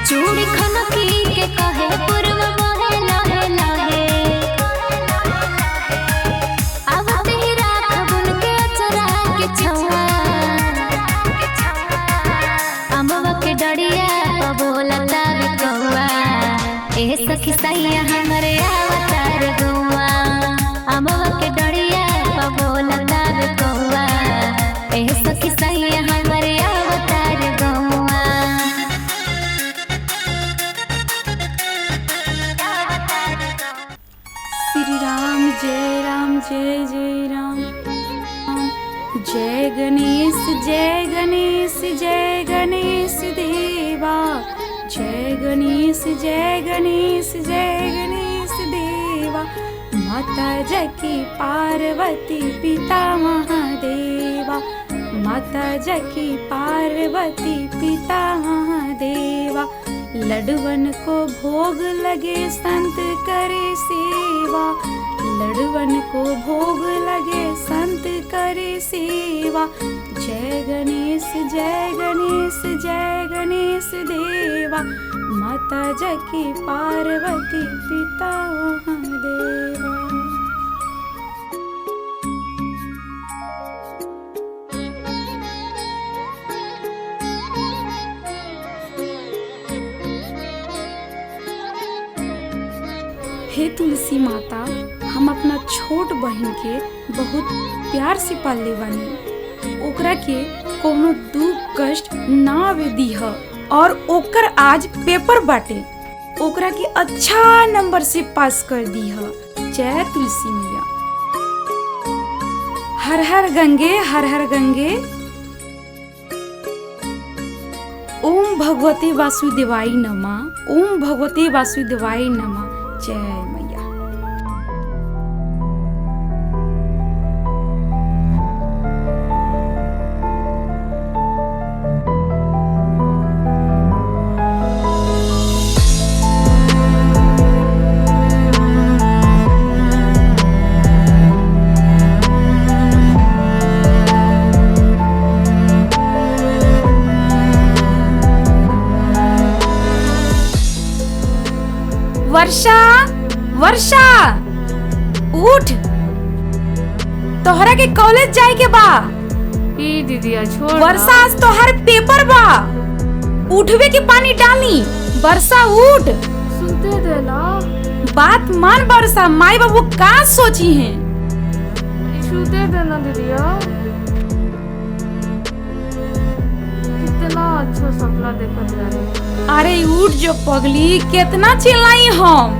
चूड़ी खनकी के कहे पूर्व मोहे लहे लहे अब तेरा खबुन के अचरा के छवा अमवा के डड़िया बोलता बिकवा ए सखी सैया हमरे अवतार गौवा अमवा के डड़िया बोलता बिकवा ए सखी सैया हमरे अवतार गौवा। श्री राम जय राम जय जय राम। जय गणेश जय गणेश जय गणेश देवा। जय गणेश जय गणेश जय गणेश देवा। माता जकी पार्वती पिता महादेवा। माता जकी पार्वती पिता महादेवा। लडवन को भोग लगे संत करे सेवा। लडवन को भोग लगे संत करे सेवा। जय गणेश जय गणेश जय गणेश देवा। माता जकी पार्वती पिता महादेवा। हे तुलसी माता, हम अपना छोट बहन के बहुत प्यार से पाले बानी। ओकरा के कोनो दुख कष्ट ना आवे दीह और ओकर आज पेपर बाटे, ओकरा के अच्छा नंबर से पास कर दीह। जय तुलसी मैया। हर हर गंगे हर हर गंगे। ओम भगवते वासुदेवाय नमः। ओम भगवते वासुदेवाय नमः। जय मैया। वर्षा वर्षा उठ, तोहरा के कॉलेज जाए के बा। ई दीदिया छोड़। वर्षा आज तोहर पेपर बा, उठवे के पानी डाली। वर्षा उठ। सुनते देला। बात मान वर्षा, माई बाबू का सोची हैं। सुनते देना दीदिया। कितना अच्छा सपना देखत रहे। अरे उठ जो पगली, कितना चिल्लाई हम।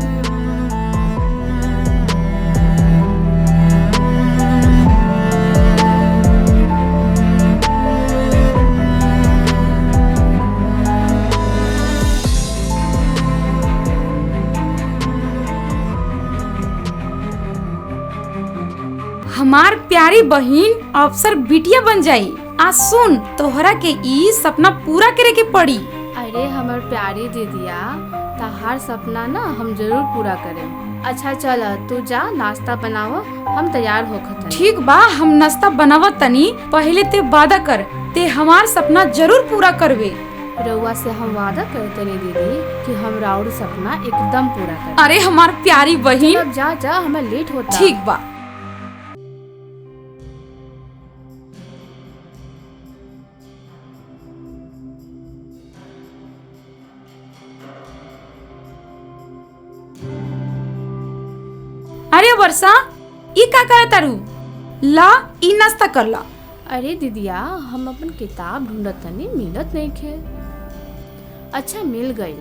हमार प्यारी बहिन अफसर बिटिया बन जाई। आ सुन, तोहरा के ई सपना पूरा करे के पड़ी। अरे हमर प्यारी दीदिया, तहार सपना ना हम जरूर पूरा करें। अच्छा चल तू जा नाश्ता बनाव, हम तैयार होखत। ठीक बा, हम नाश्ता बनावत तनी। पहले ते वादा कर, ते हमार सपना जरूर पूरा करवे। रउआ से हम वादा करते नहीं दीदी कि हम राउर सपना एकदम पूरा करें। अरे हमार प्यारी बहिन। अब जा जा, हमें लेट होता। ठीक बा। अरे वर्षा, ई का करे तारू? ला ई नाश्ता कर ला। अरे दीदिया, हम अपन किताब ढूंढत तनी, मिलत नहीं खे। अच्छा मिल गई।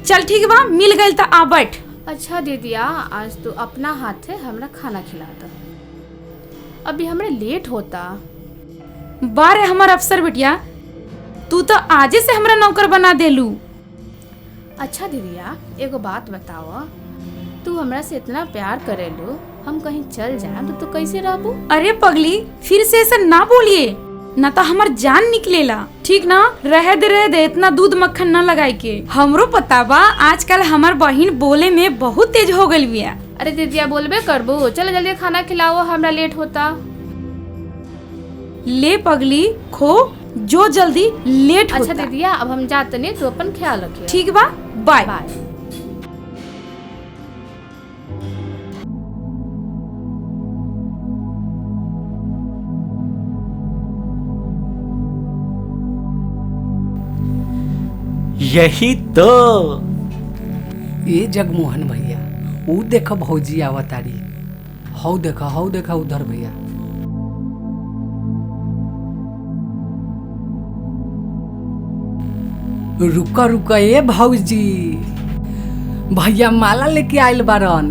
चल ठीक बा, मिल गई तो आ बैठ। अच्छा दीदिया, आज तू अपना हाथ से हमरा खाना खिलाता। अभी हमरा लेट होता। बारे हमार अफसर बिटिया, तू तो आजे से हमरा नौकर बना देलू। अच्छा दीदिया, एगो बात बताओ, तू हमरा से इतना प्यार करेलू, हम कहीं चल जाए तो तू कैसे रहबू? अरे पगली, फिर से ऐसा ना बोलिए, ना तो हमार जान निकलेला। ठीक ना? रह दे इतना दूध मक्खन ना लगाए के। हमरो पता बा आजकल हमार बहिन बोले में बहुत तेज हो गई बिया। अरे दीदिया बोलबे करबू, चल जल्दी खाना खिलाओ, हमरा लेट होता। ले पगली, खो जो जल्दी लेट अच्छा होता। दीदिया अब हम जाते नहीं, तो अपन ख्याल रखिए। ठीक बा, बाय। बाय। यही तो। ये जगमोहन भैया, ऊ देखो भौजी आवतारी। हौ देखा उधर भैया। रुका ए भौजी, भैया माला लेके आइल बारन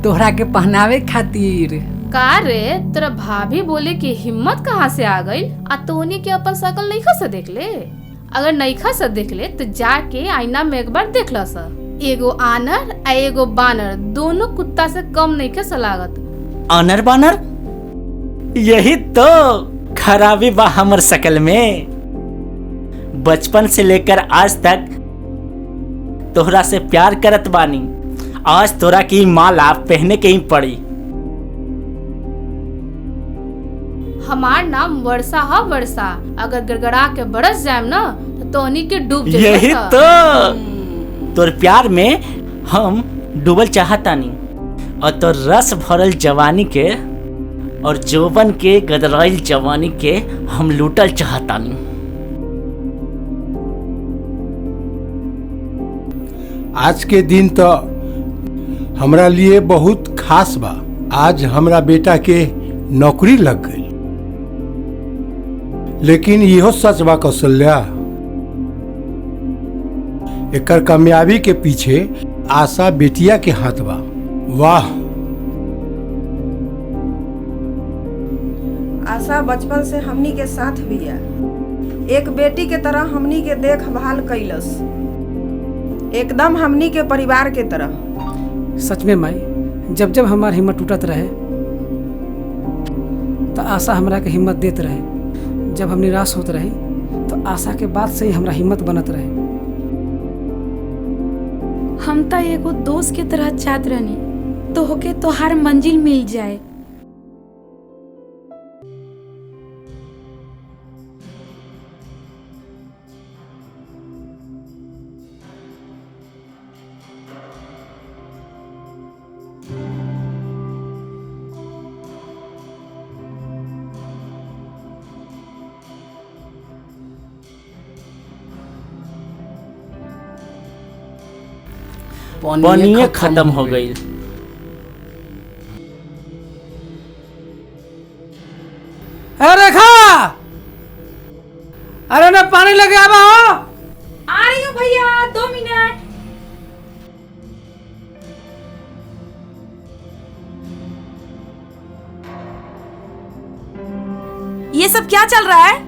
तोहरा के पहनावे खातिर। का रे, तेरा भाभी बोले की हिम्मत कहाँ से आ गई? आ तोनी के अपन शकल नहीं खा देख ले। अगर नहीं खा देख ले तो जाके आईना में एक बार देख ला सा। एगो आनर आ एगो बानर दोनों कुत्ता से कम नहीं के लागत। आनर बानर, यही तो खराबी बा हमर शकल में। बचपन से लेकर आज तक तोहरा से प्यार करत बानी, आज तोरा की माला पहने के ही पड़ी। हमार नाम वर्षा है, वर्षा। अगर गड़गड़ा के बरस जाए ना तो तोनी के डूब जाए। यही तो, तोर प्यार में हम डूबल चाहतानी और तोर रस भरल जवानी के और जोबन के गदराइल जवानी के हम लूटल चाहतानी। आज के दिन तो हमरा लिए बहुत खास बा। आज हमरा बेटा के नौकरी लग गई, लेकिन इहो सच बा कौशल्या, एकर कामयाबी के पीछे आशा बेटिया के हाथ बा। वाह, आशा बचपन से हमनी के साथ बिया, एक बेटी के तरह हमनी के देखभाल कैलस, एकदम हमनी के परिवार के तरह। सच में माई, जब जब हमार हिम्मत टूटत रहे तो आशा हमरा के हिम्मत देत रहे। जब हम निराश होत रहे तो आशा के बात से ही हमरा हिम्मत बनत रहे। हम तो एगो दोस्त के तरह चाहत रहनी तो होके तोहार मंजिल मिल जाए। पानी खत्म हो गई। अरे खा, अरे ना पानी लगे आवा हो। आ रही हूँ भैया, 2 मिनट। ये सब क्या चल रहा है?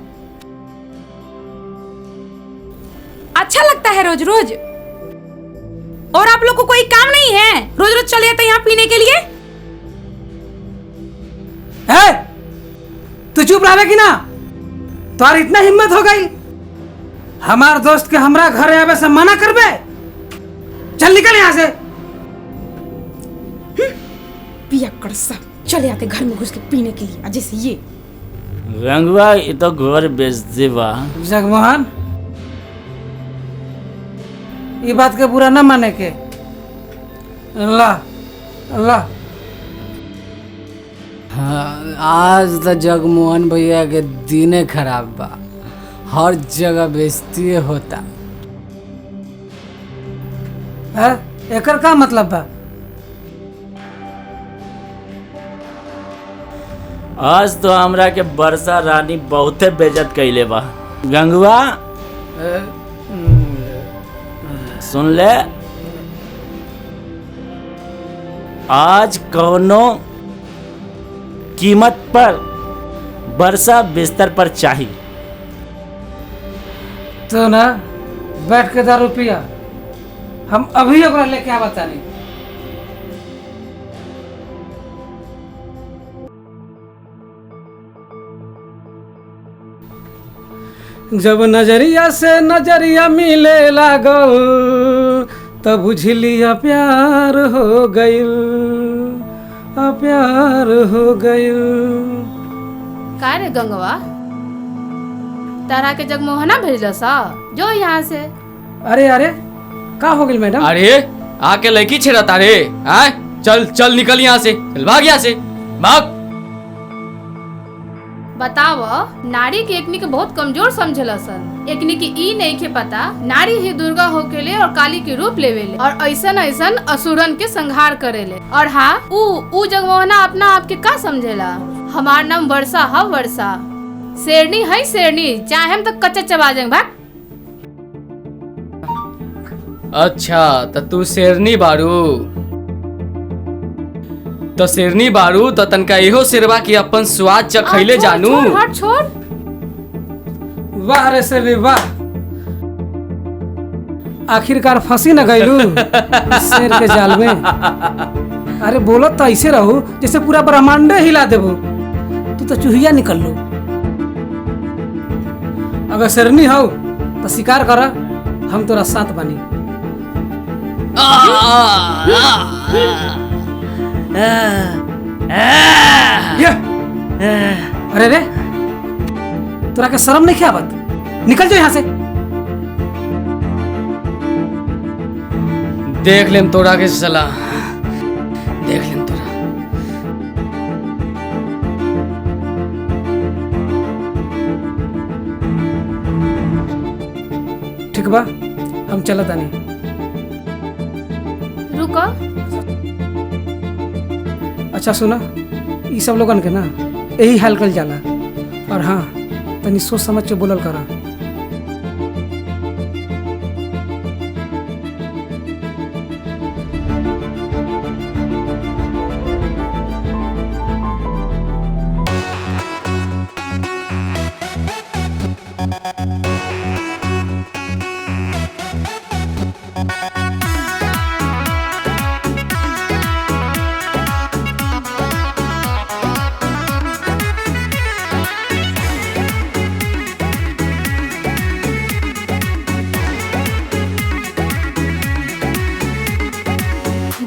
अच्छा लगता है रोज रोज? और आप लोग को कोई काम नहीं है? रोज रोज चले आते यहाँ पीने के लिए? है तू चुप रहे कि ना? तुम्हार इतना हिम्मत हो गई हमार दोस्त के हमरा घर आवे से मना करबे? चल निकल यहाँ से। पियक्कड़ सब चले आते घर में घुस के पीने के लिए, जैसे ये रंगवा, ये तो घर बेच देवा। जगमोहन, ये बात के बुरा न माने के। अल्लाह अल्लाह। हाँ, आज तो जगमोहन भैया के दिने खराब बा, हर जगह बेइज्जती होता है। एकर का मतलब बा? आज तो हमरा के वर्षा रानी बहुते बेइज्जत कैले बा। गंगवा सुन ले, आज कौनो कीमत पर वर्षा बिस्तर पर चाहिए। तो ना बैठ के दारू पिया, हम अभी ओकरा लेके आवा तानी। जब नजरिया से नजरिया मिले लागल तब बुझलिया प्यार हो गइल, प्यार हो गइल। का रे गंगवा, तरह के जगमोहना भेजल सा जो यहाँ से। अरे अरे का हो गई मैडम? अरे आके लड़की छेड़ा तारे आय चल चल निकल यहाँ से, चल भाग यहाँ से भाग। बताव नारी के एकनी के बहुत कमजोर समझला सन। एकनी के ई नहीं के पता नारी ही दुर्गा होकेले और काली के रूप लेवेले और ऐसन ऐसन असुरन के संहार करेले। और हाँ ऊ जगमोहना अपना आप के का समझेला। हमार नाम वर्षा है, वर्षा शेरनी है शेरनी, चाहे हम तो कच्चा चबा जाएंगे भाग। अच्छा तो तू शेरनी बारू, तो शेरनी बारू तो तनका इहो शेरवा की अपन स्वाद चखैले जानू। हट छोड़। वाह रे शेरनी वाह, आखिरकार फंसी न गईलू शेर के जाल में। अरे बोलो तो ऐसे रहो जैसे पूरा ब्रह्मांड हिला देबो। तू तो चूहिया निकल लो। अगर शेरनी हो तो शिकार कर, हम तोरा साथ बनी। अरे रे तोरा के शर्म नहीं क्या बात? निकल जाओ यहाँ से। देख लेम तोरा के सला, देख लेम तोरा। ठीक बा हम चलत आनी। रुको। अच्छा सुना, ये सब लोगन के ना यही हाल कल जाला। और हाँ तनी सोच समझ के बोलल करा।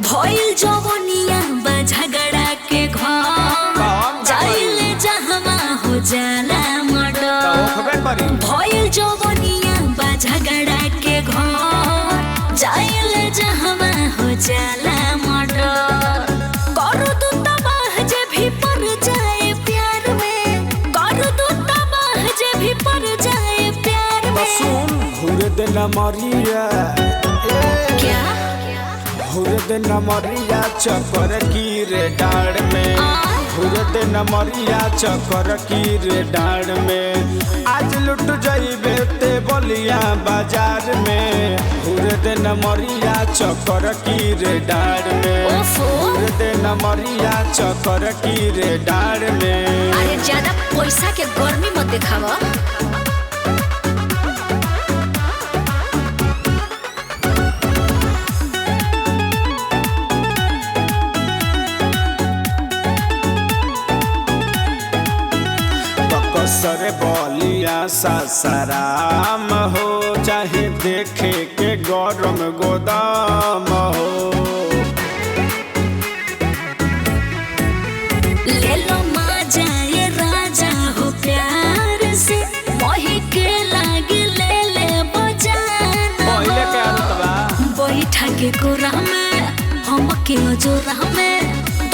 भइल जवनिया बा झगड़ा के घर, जाइले जहवा हो जाला मर्डर। भइल जवनिया बा झगड़ा के घर, जाइले जहवा हो जाला मर्डर। करो तू तबाह जे भी पर जाए प्यार में, करो तू तबाह जे भी पर जाए प्यार में। सुन घूरे देना मरिया क्या घूरे देना मरिया चक्कर की रे डाड़ में, घूरे देना मरिया चक्कर की रे डाड़ में। आज लुट जाइबे ते बलिया बाजार में, घूरे देना मरिया चक्कर की रे डाड़ में, घूरे देना मरिया चक्कर की रे डाड़ में। अरे ज्यादा पैसा के गर्मी मत दिखावा। सरे बलिया सासाराम हो, चाहे देखे के गरम गोदाम हो। ले लो मजा ये राजा हो प्यार से, मोही के लागे ले ले बजान। पहले के आदत बा बैठा के गोरा में हम के जोरा में,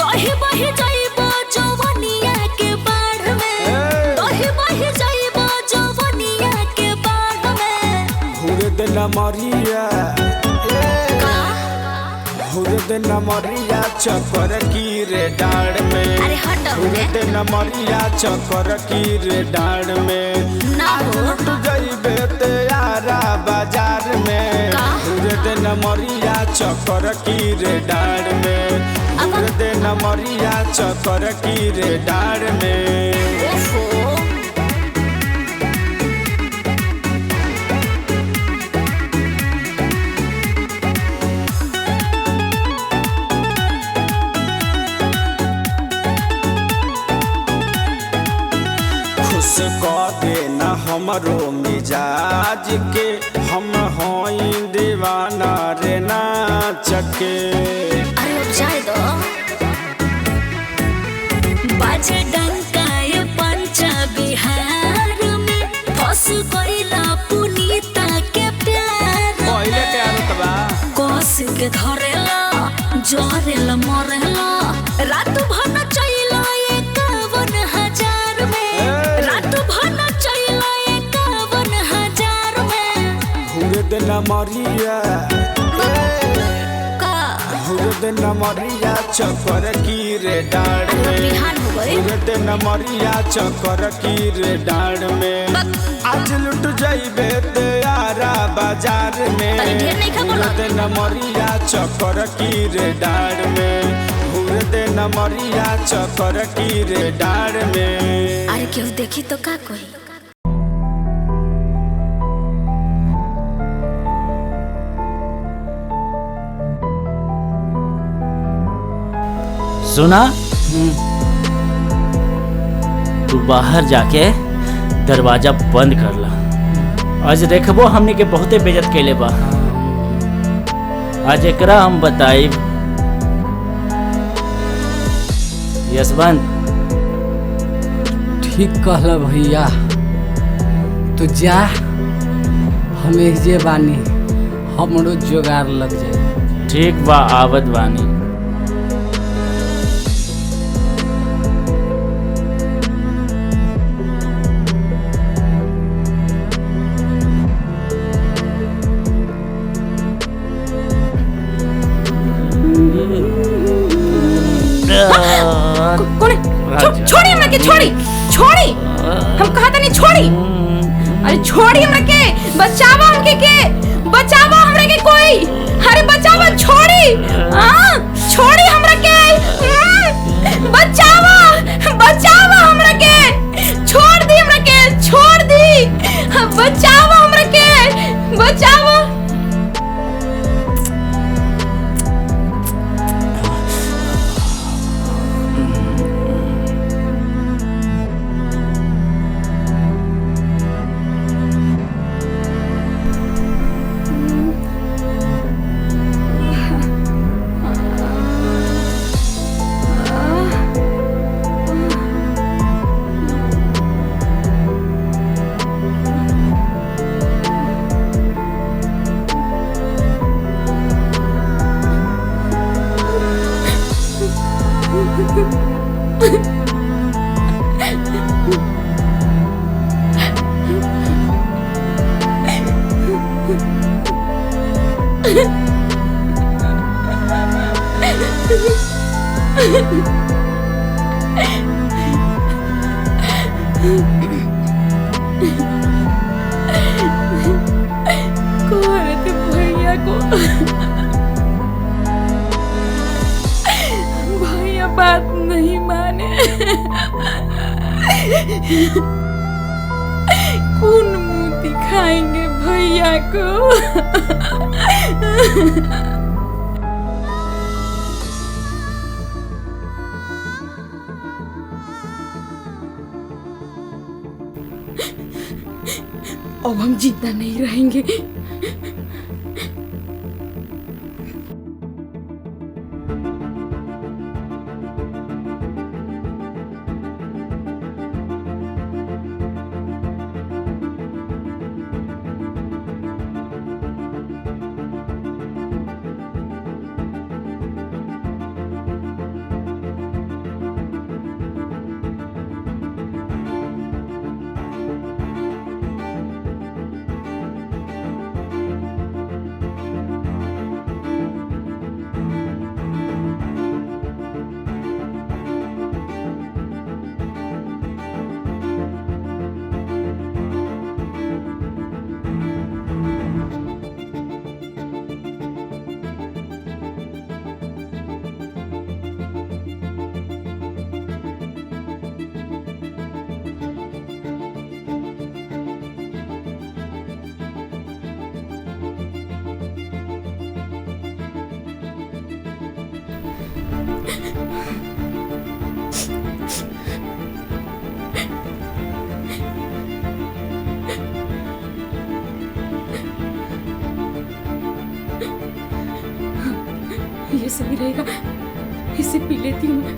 दही बही जाइबो जवनिया के बाढ़ में, दही बही जाइबो जवनिया के बाढ़ में। घूरे देना मरिया घूरे देना मरिया चक्कर की रे डाड़ में, अरे हटो घूरे देना मरिया चक्कर की रे डाड़ में। ना हो लुट जाइबे ते यारा बाजार में, घूरे देना मरिया चक्कर की रे डाड़ में, घूरे देना मरिया चक्कर की रे डाड़ में। ओफो खुश कऽ देना हमरो मिजाज के, हम होई दीवाना रे नाच के। अरे अब जाए दो। बाजे डंका ये पंचा बिहार में, फंस धरेला जहरेला मरेला रात भर चैला 51,000 में रात भर चैला 51,000 में घूरे देना मरिया घूरे देना मरिया चक्कर की रे डाड़ में घूरे देना मरिया चक्कर की रे डाड़ में आज लुट जाइबे तेरा बाजार में घूरे देना मरिया चक्कर की रे डाड़ में घूरे देना मरिया चक्कर की रे डाड़ में। अरे क्यों देखी तो का कोई सुना? तू बाहर जाके दरवाजा बंद कर ला। आज देखबो हमने के बहुते बेइज्जत कैले बा। आज एकरा हम बताइब। यशवंत ठीक कहला भैया, तू जा, हम जे बानी हमरो जोगाड़ लग जाए। ठीक बा, आवत बानी। छोड़ी हमरा के, छोड़ी हम कहा था नहीं छोड़ी। अरे छोड़ी हमरा के, बचावा हमके के, बचावा हमरा के कोई, अरे बचावा, छोड़ी छोड़ी हमरा के, बचावा हमरा के, छोड़ दी हमरा के, छोड़ दी, बचावा हमरा के, बचावा। भैया को भैया बात नहीं माने। कौन मुंह दिखाएंगे भैया को। अब हम जिंदा नहीं रहेंगे। ये सही रहेगा, इसे पी लेती हूँ।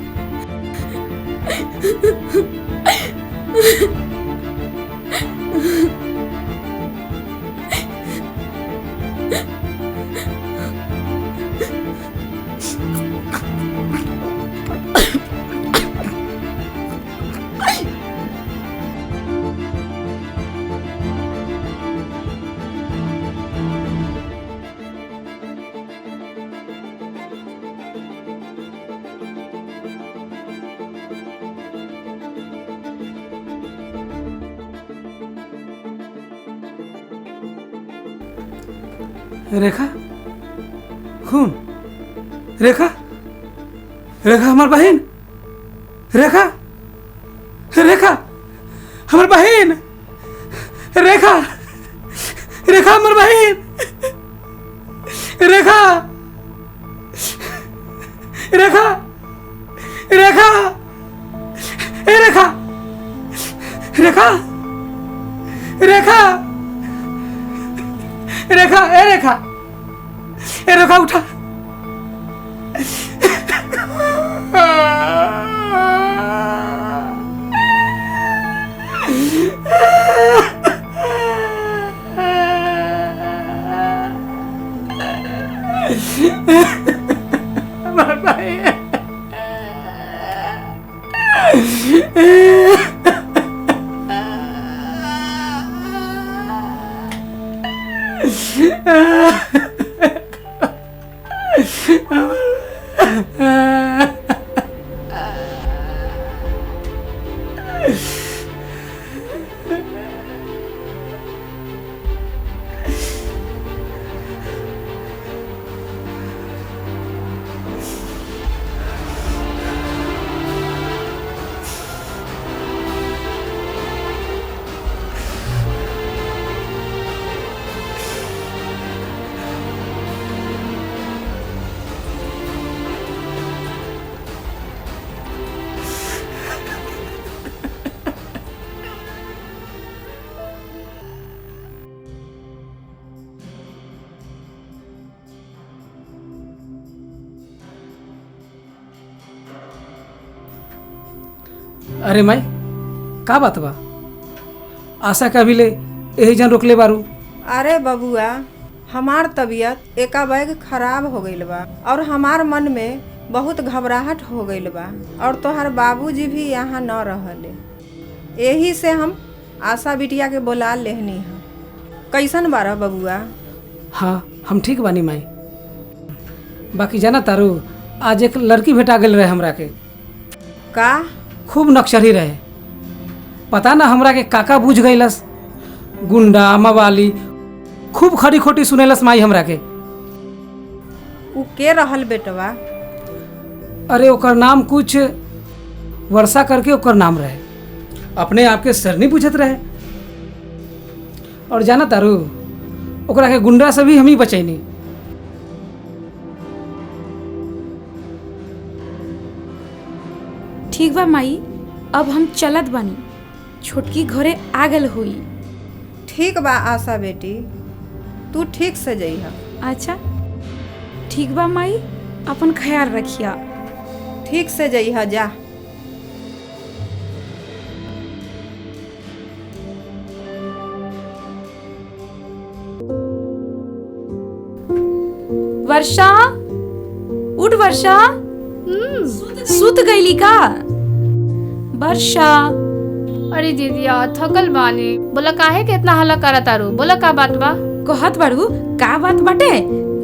रेखा खून रेखा रेखा हमार बहन रेखा रेखा हमार बहन रेखा रेखा हमार बहन रेखा रेखा रेखा ए रेखा रेखा रेखा रेखा ए रेखा ए रेखा उठा अरे माई का बात बा आशा का भी ले यही जन रोकले बारू। अरे बबुआ हमार तबीयत एकाबैग खराब हो गईल बा और हमार मन में बहुत घबराहट हो गईल बा और तोहार बाबूजी भी यहाँ न रहले, यही से हम आशा बिटिया के बुला लेहनी है। कैसन बारा बबुआ? हाँ हम ठीक बानी माई। बाकी जाना तारू आज एक लड़की भेटा गेल रहे हमरा के। का? खूब नक्सली रहे, पता ना हमरा के काका बुझ गईलस, गुंडा मवाली खूब खरी खोटी सुनेलस माई हमरा के। उ के रहल बेटवा? अरे ओकर नाम कुछ वर्षा करके ओकर नाम रहे, अपने आप के सर नहीं पूछत रहे। और जाना तारू ओकरा के गुंडा से भी हम ही बचैनी। ठीक बा माई, अब हम चलत बानी, छोटकी घरे आ गल हुई। ठीक बा आशा बेटी, तू ठीक से जइहा। अच्छा ठीक बा माई, अपन ख्याल रखिया। ठीक से जइहा जा। वर्षा उठ वर्षा, सुत गईली का? वर्षा अरे दीदिया थकल बानी। बोला काहे के इतना हल्ला करत तारू? बोला का बात बा? कहत बाड़ू का बात बाटे?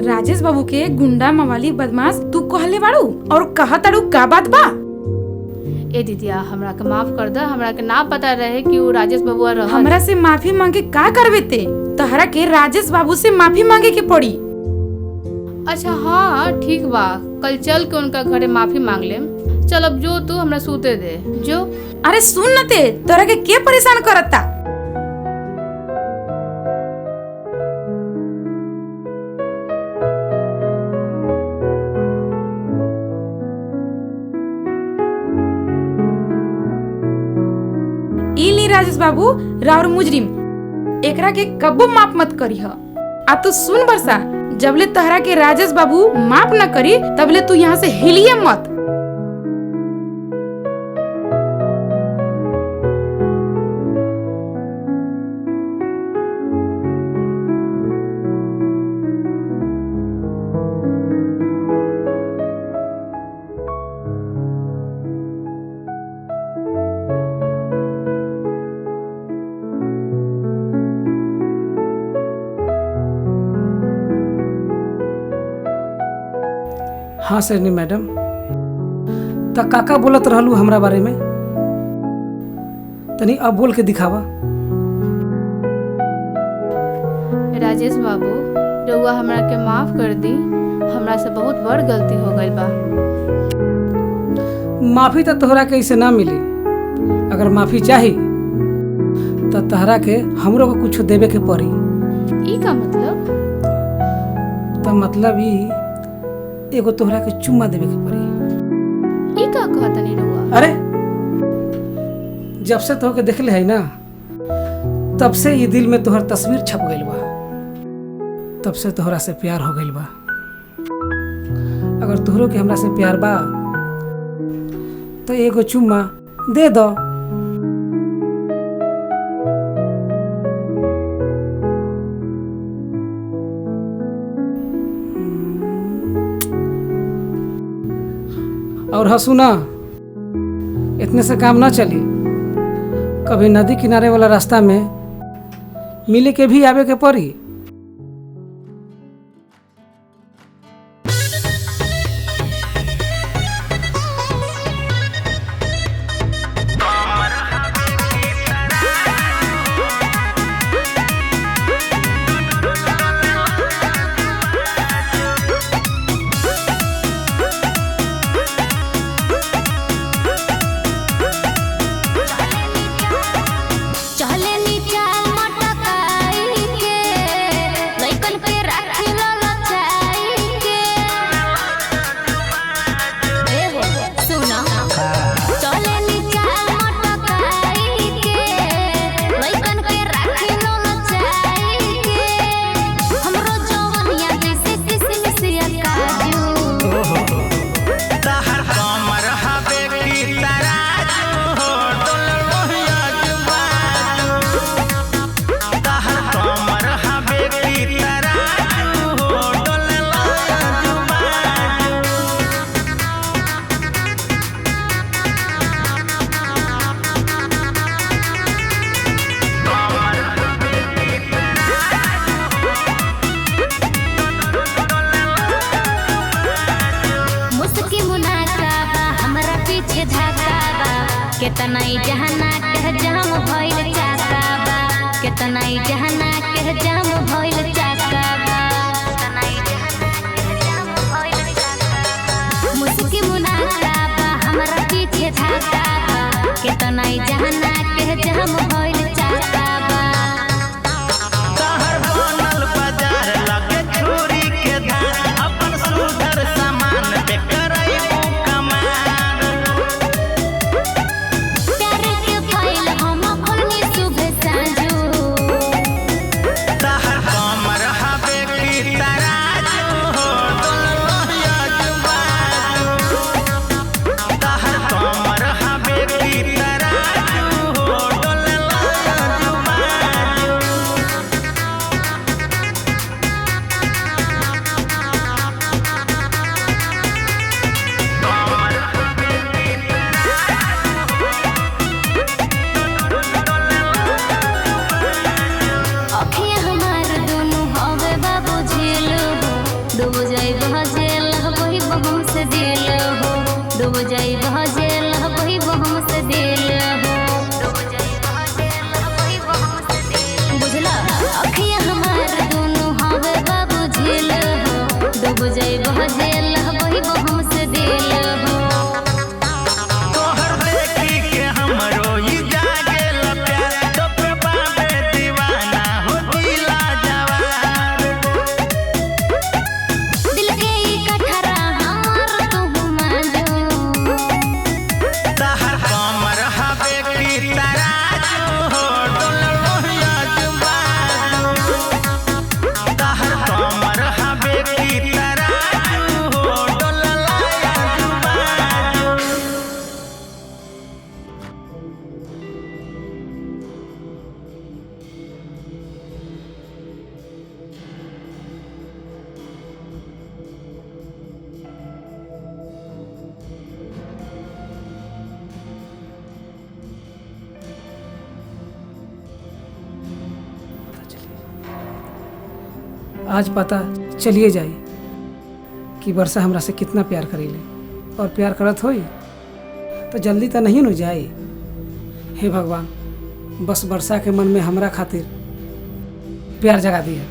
राजेश बाबू के गुंडा मवाली बदमाश तू कहले बाड़ू और कहत ताड़ू का बात बा? ए दीदिया हमरा के माफ कर दे, हमरा के ना पता रहे कि वो राजेश बाबू रहल। हमरा से माफी मांगे का करबे ते? तहरा के राजेश बाबू से माफी मांगे के पड़ी। अच्छा हाँ ठीक बा, कल चल के उनका घरे माफी मांग लेम। चल अब जो तू हमरा सूते दे जो। अरे सुन न ते, तोरा के परेशान करता? इली राजेश बाबू राउर मुजरिम, एकरा के कब्बो माफ मत करी ह। आ तू सुन वर्षा, जबले तहरा के राजेश बाबू माफ न करी तबले तू यहाँ से हिलिए मत। हाँ सरनी मैडम, त काका बोलत रहलू हमरा बारे में, तनी अब बोल के दिखावा। राजेश बाबू रउआ हमरा के माफ कर दी, हमरा से बहुत बड़ गलती हो गई बा। माफी तो तोहरा के इसे ना मिली। अगर माफी चाही तो तहरा के हमरो को कुछ देवे के पड़ी। ई का मतलब? तो मतलब ई एगो तोहरा के चुम्मा देवे के पड़ी। ई का कहता नहीं रउआ? अरे जब से तोहके देखले है ना, तब से ये दिल में तोहर तस्वीर छप गइल बा। तब से तोहरा से प्यार हो गइल बा। अगर तोहरो के हमरा से प्यार बा तो एगो चुम्मा दे दो। और हाँ सुना, इतने से काम ना चली। कभी नदी किनारे वाला रास्ता में मिले के भी आवे के पड़ी। केतना जहाना के जाम भइल चाका बा, केतना जहाना के जाम भइल चाका बा, मुस्की मुनाका बा हमरा पीछे धाका बा, केतना जहाना के जाम भइल चाका बा। शहर बनल बाजार लगे चोरी के धार, अपन सुधर सामान पे करैबू कमार। प्यार के फैल हम खोलनी सुबह साँझू, शहर कमर हवे की तराजू हो डोललोहिया जुबाजू। शहर कमर हवे की तराजू हो डोललोहिया जुबाजू। अखियाँ हमार दोनों हवे बाबू झील हो, डूब जाई बहजेल वही बहम से दिल हो, डूब जाई बहजेल वही बहम से दिल हो, डूब जाई बहजेल वही बहम से दिल। बुझला? अखियाँ हमार दोनों हवे बाबू झील हो, डूब जाई बहजेल वही बहम से दिल हो। तोहर देखी के हमरो ई जागेल प्यार, तो पे बाबे दीवाना हो दिला जवार। दिल के ई कठरा हमार तू मांझू, शहर कमर हवे की तराजू हो डोललोहिया जुबाजू। शहर कमर हवे की तराजू हो डोललोहिया जुबाजू। आज पता चलिए जाई कि वर्षा हमरा से कितना प्यार करेले, और प्यार करत होई तो जल्दी तो नहीं न जाई। हे भगवान, बस वर्षा के मन में हमरा खातिर प्यार जगा दिया।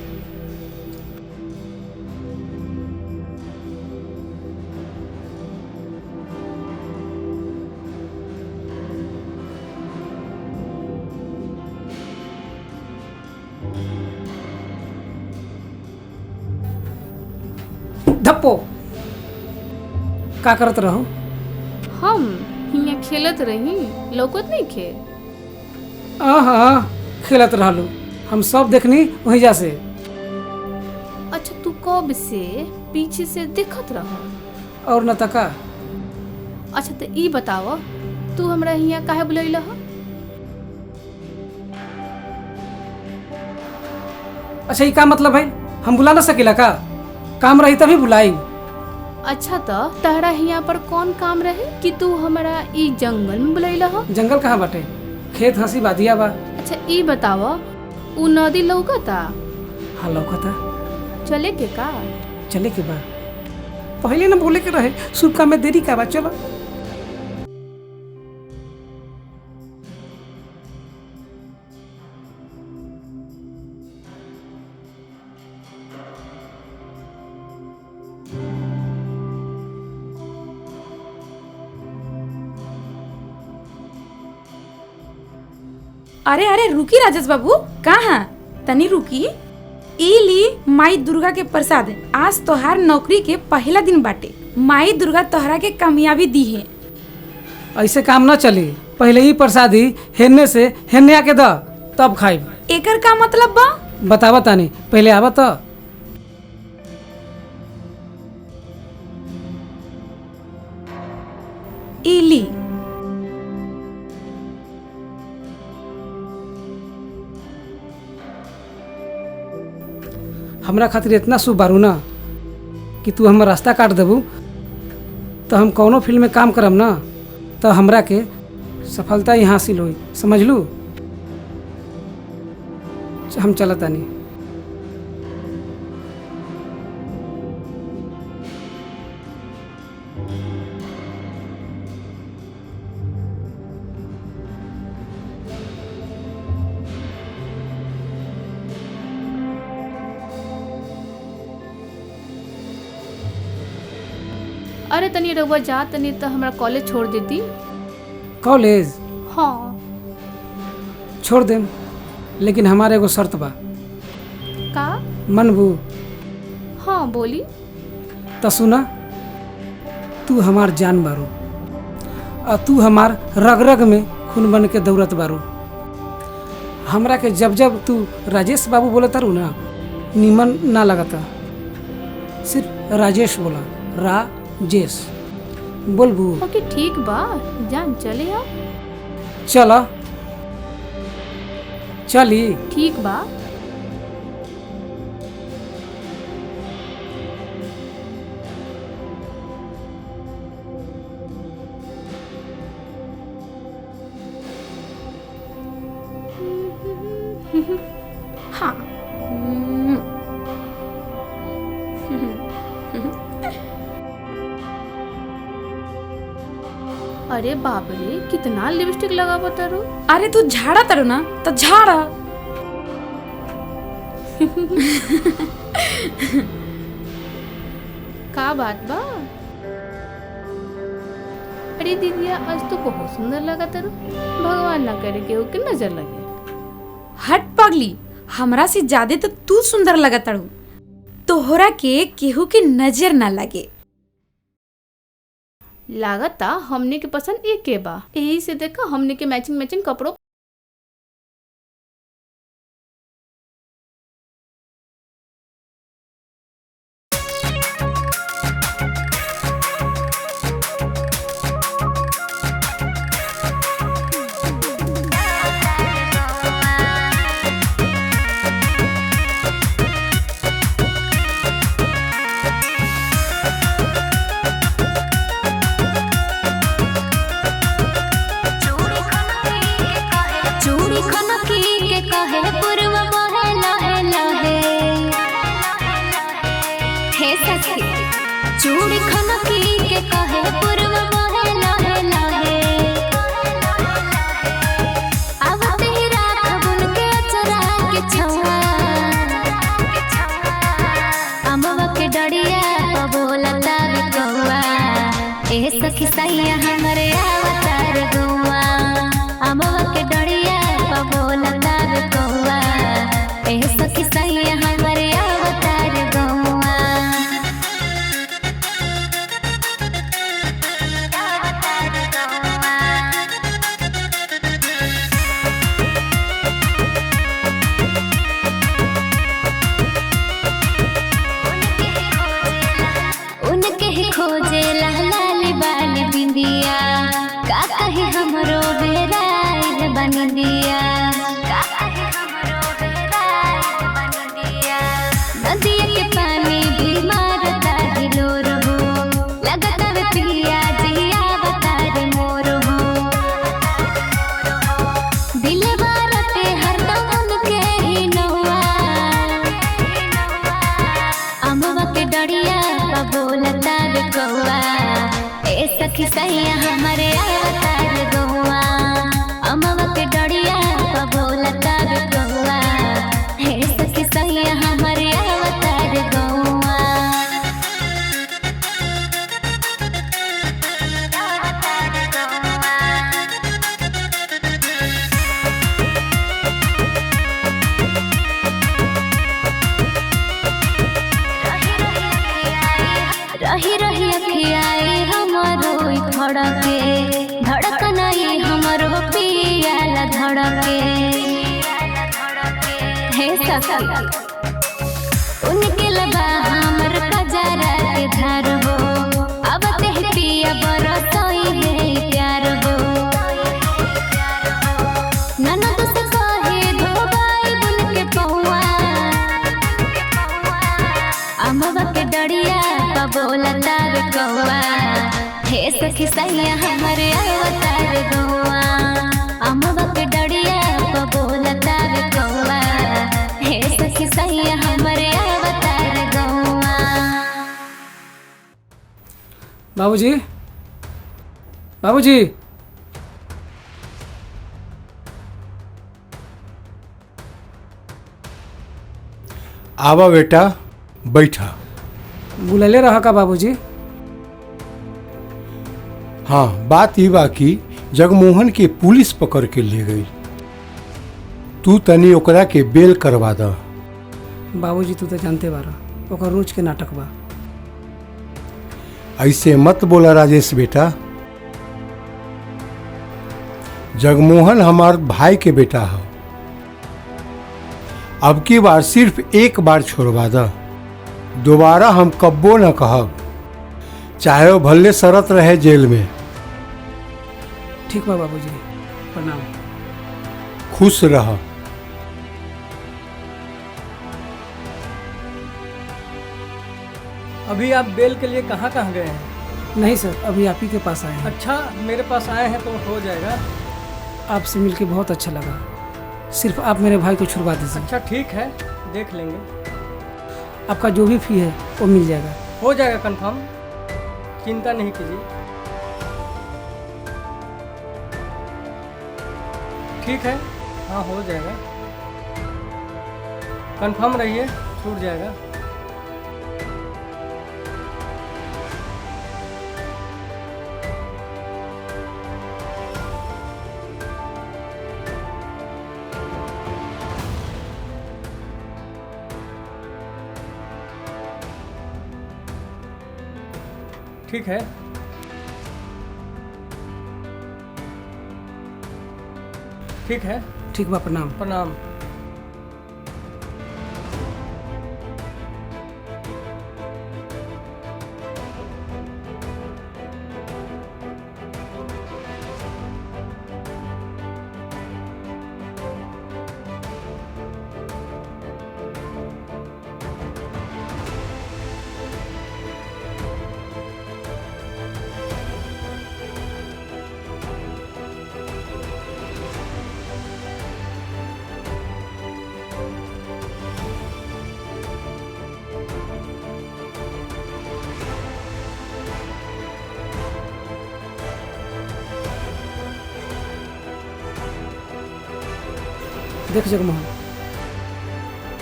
धप्पो का करत रहो? हम हियां खेलत रही, लौकत नहीं खे। खेलत रहलू, हम सब देखनी वही जा से। अच्छा तू कब से पीछे से देखत रह? और न तका। अच्छा तो ई बताव तू हमरा हियां काहे बुलैला ह? अच्छा ये का मतलब है? हम बुला ना सकेला का? काम रही तभी बुलाई। अच्छा तो तहरा हियां पर कौन काम रहे कि तू हमरा ई जंगल में बुलैला ह? जंगल कहाँ बाटे? खेत हंसी बादिया बा। अच्छा ई बताव उ नदी लौकता? हाँ लौकता। चले के का? चले के बा। पहले ना बोले के रहे, शुभ काम में देरी का बा। चलो। अरे अरे रुकी राजेश बाबू, कहाँ तनी रुकी। ई ली माई दुर्गा के प्रसाद। आज तोहार नौकरी के पहला दिन बाटे। माई दुर्गा तोहरा के कामयाबी दी है। ऐसे काम न चली, पहले ही प्रसादी हेन्ने से हेन्ने आके द, तब खाई। एकर का मतलब बा? बतावा तानी, पहले आवा तो। ई ली। हमरा खातिर इतना शुभ बारू ना कि तू हमर रास्ता काट देबू तो हम कौनो फील्ड में काम करम ना तो हमरा के सफलता ही हासिल होई, समझ लू। हम चलत तानी। अरे तनी रउआ जा तनी तो हमरा कॉलेज छोड़ देती। कॉलेज? हाँ। छोड़ देम, लेकिन हमारे एगो शर्त बा। का? मनबू? हाँ बोली। तो सुना, तू हमार जान बारू और तू हमार रग रग में खून बन के दौड़त बारू। हमरा के जब जब तू राजेश बाबू बोले तारू ना, निमन ना लगता। सिर्फ राजेश बोला, राजेश बोलबू। ओके ठीक बा, जान चले आओ। चला चली। ठीक बा। हाँ। अरे बाप रे, कितना लिपस्टिक लगा बतारो। अरे तू झाड़ा तारू ना तो झाड़ा। का बात बा? अरे दीदिया आज तो बहुत सुंदर लगा तारो। भगवान ना करे केहू के नजर लगे। हट पगली, हमरा से ज्यादा तो तू सुंदर लगा तारू। तोहरा के केहू के नजर ना लगे। लागता हमने के पसंद एक के बा, यही से देखा हमने के मैचिंग मैचिंग कपड़ों। चूड़ी खन के दिया काहे हमरो बेराइल बन दिया नदिया के पानी भी मारता गिलो रहो लगता वे पिया जिया बतारे मोर हो दिल बारते हरदम उनके ही नौआ अमवा के डरिया का बोलता वे कौआ ए सखी सैया हमारे अवतार गौआ अमवा के डरिया का बोलता वे कौआ ए सखी सैया हमारे अवतार गौआ रही रही अखियाई हमारो धड़के धड़कन आई हमारो पियाला धड़के हे सखी उनके लबा हमर कजरा के धार हो अब तेह पिया बरसोई है प्यार हो ननद से कहे धोबाई बुन के पहुआ अमवा के डरिया का बोलता वे कौआ हे सखी सैया हमारे अवतार गौआ अमवा के डरिया का बोलता वे कौआ हे सखी सैया हमारे अवतार गौआ बाबूजी बाबूजी आवा बेटा बैठा। बुलले रहा का बाबूजी? हाँ, बात ये बा कि जगमोहन के पुलिस पकड़ के ले गई। तू तनी ओकरा के बेल करवा द। बाबूजी तू तो जानते बारा ओकर रोज के नाटक बा। ऐसे मत बोला राजेश बेटा। जगमोहन हमार भाई के बेटा है। अब की बार सिर्फ एक बार छोड़वा द। दोबारा हम कब्बो न कहब, चाहे वो भले शरत रहे जेल में। ठीक बा बाबूजी, प्रणाम। खुश रह। अभी आप बेल के लिए कहाँ कहाँ गए हैं? नहीं सर, अभी आप ही के पास आए हैं। अच्छा, मेरे पास आए हैं तो हो जाएगा। आपसे मिलके बहुत अच्छा लगा। सिर्फ आप मेरे भाई को छुड़वा दीजिए। अच्छा ठीक है, देख लेंगे। आपका जो भी फी है वो मिल जाएगा। हो जाएगा कंफर्म, चिंता नहीं कीजिए। ठीक है, हाँ हो जाएगा, कंफर्म रहिए, छूट जाएगा। ठीक है, ठीक है, ठीक बा, प्रणाम। प्रणाम। देख जगमोहन,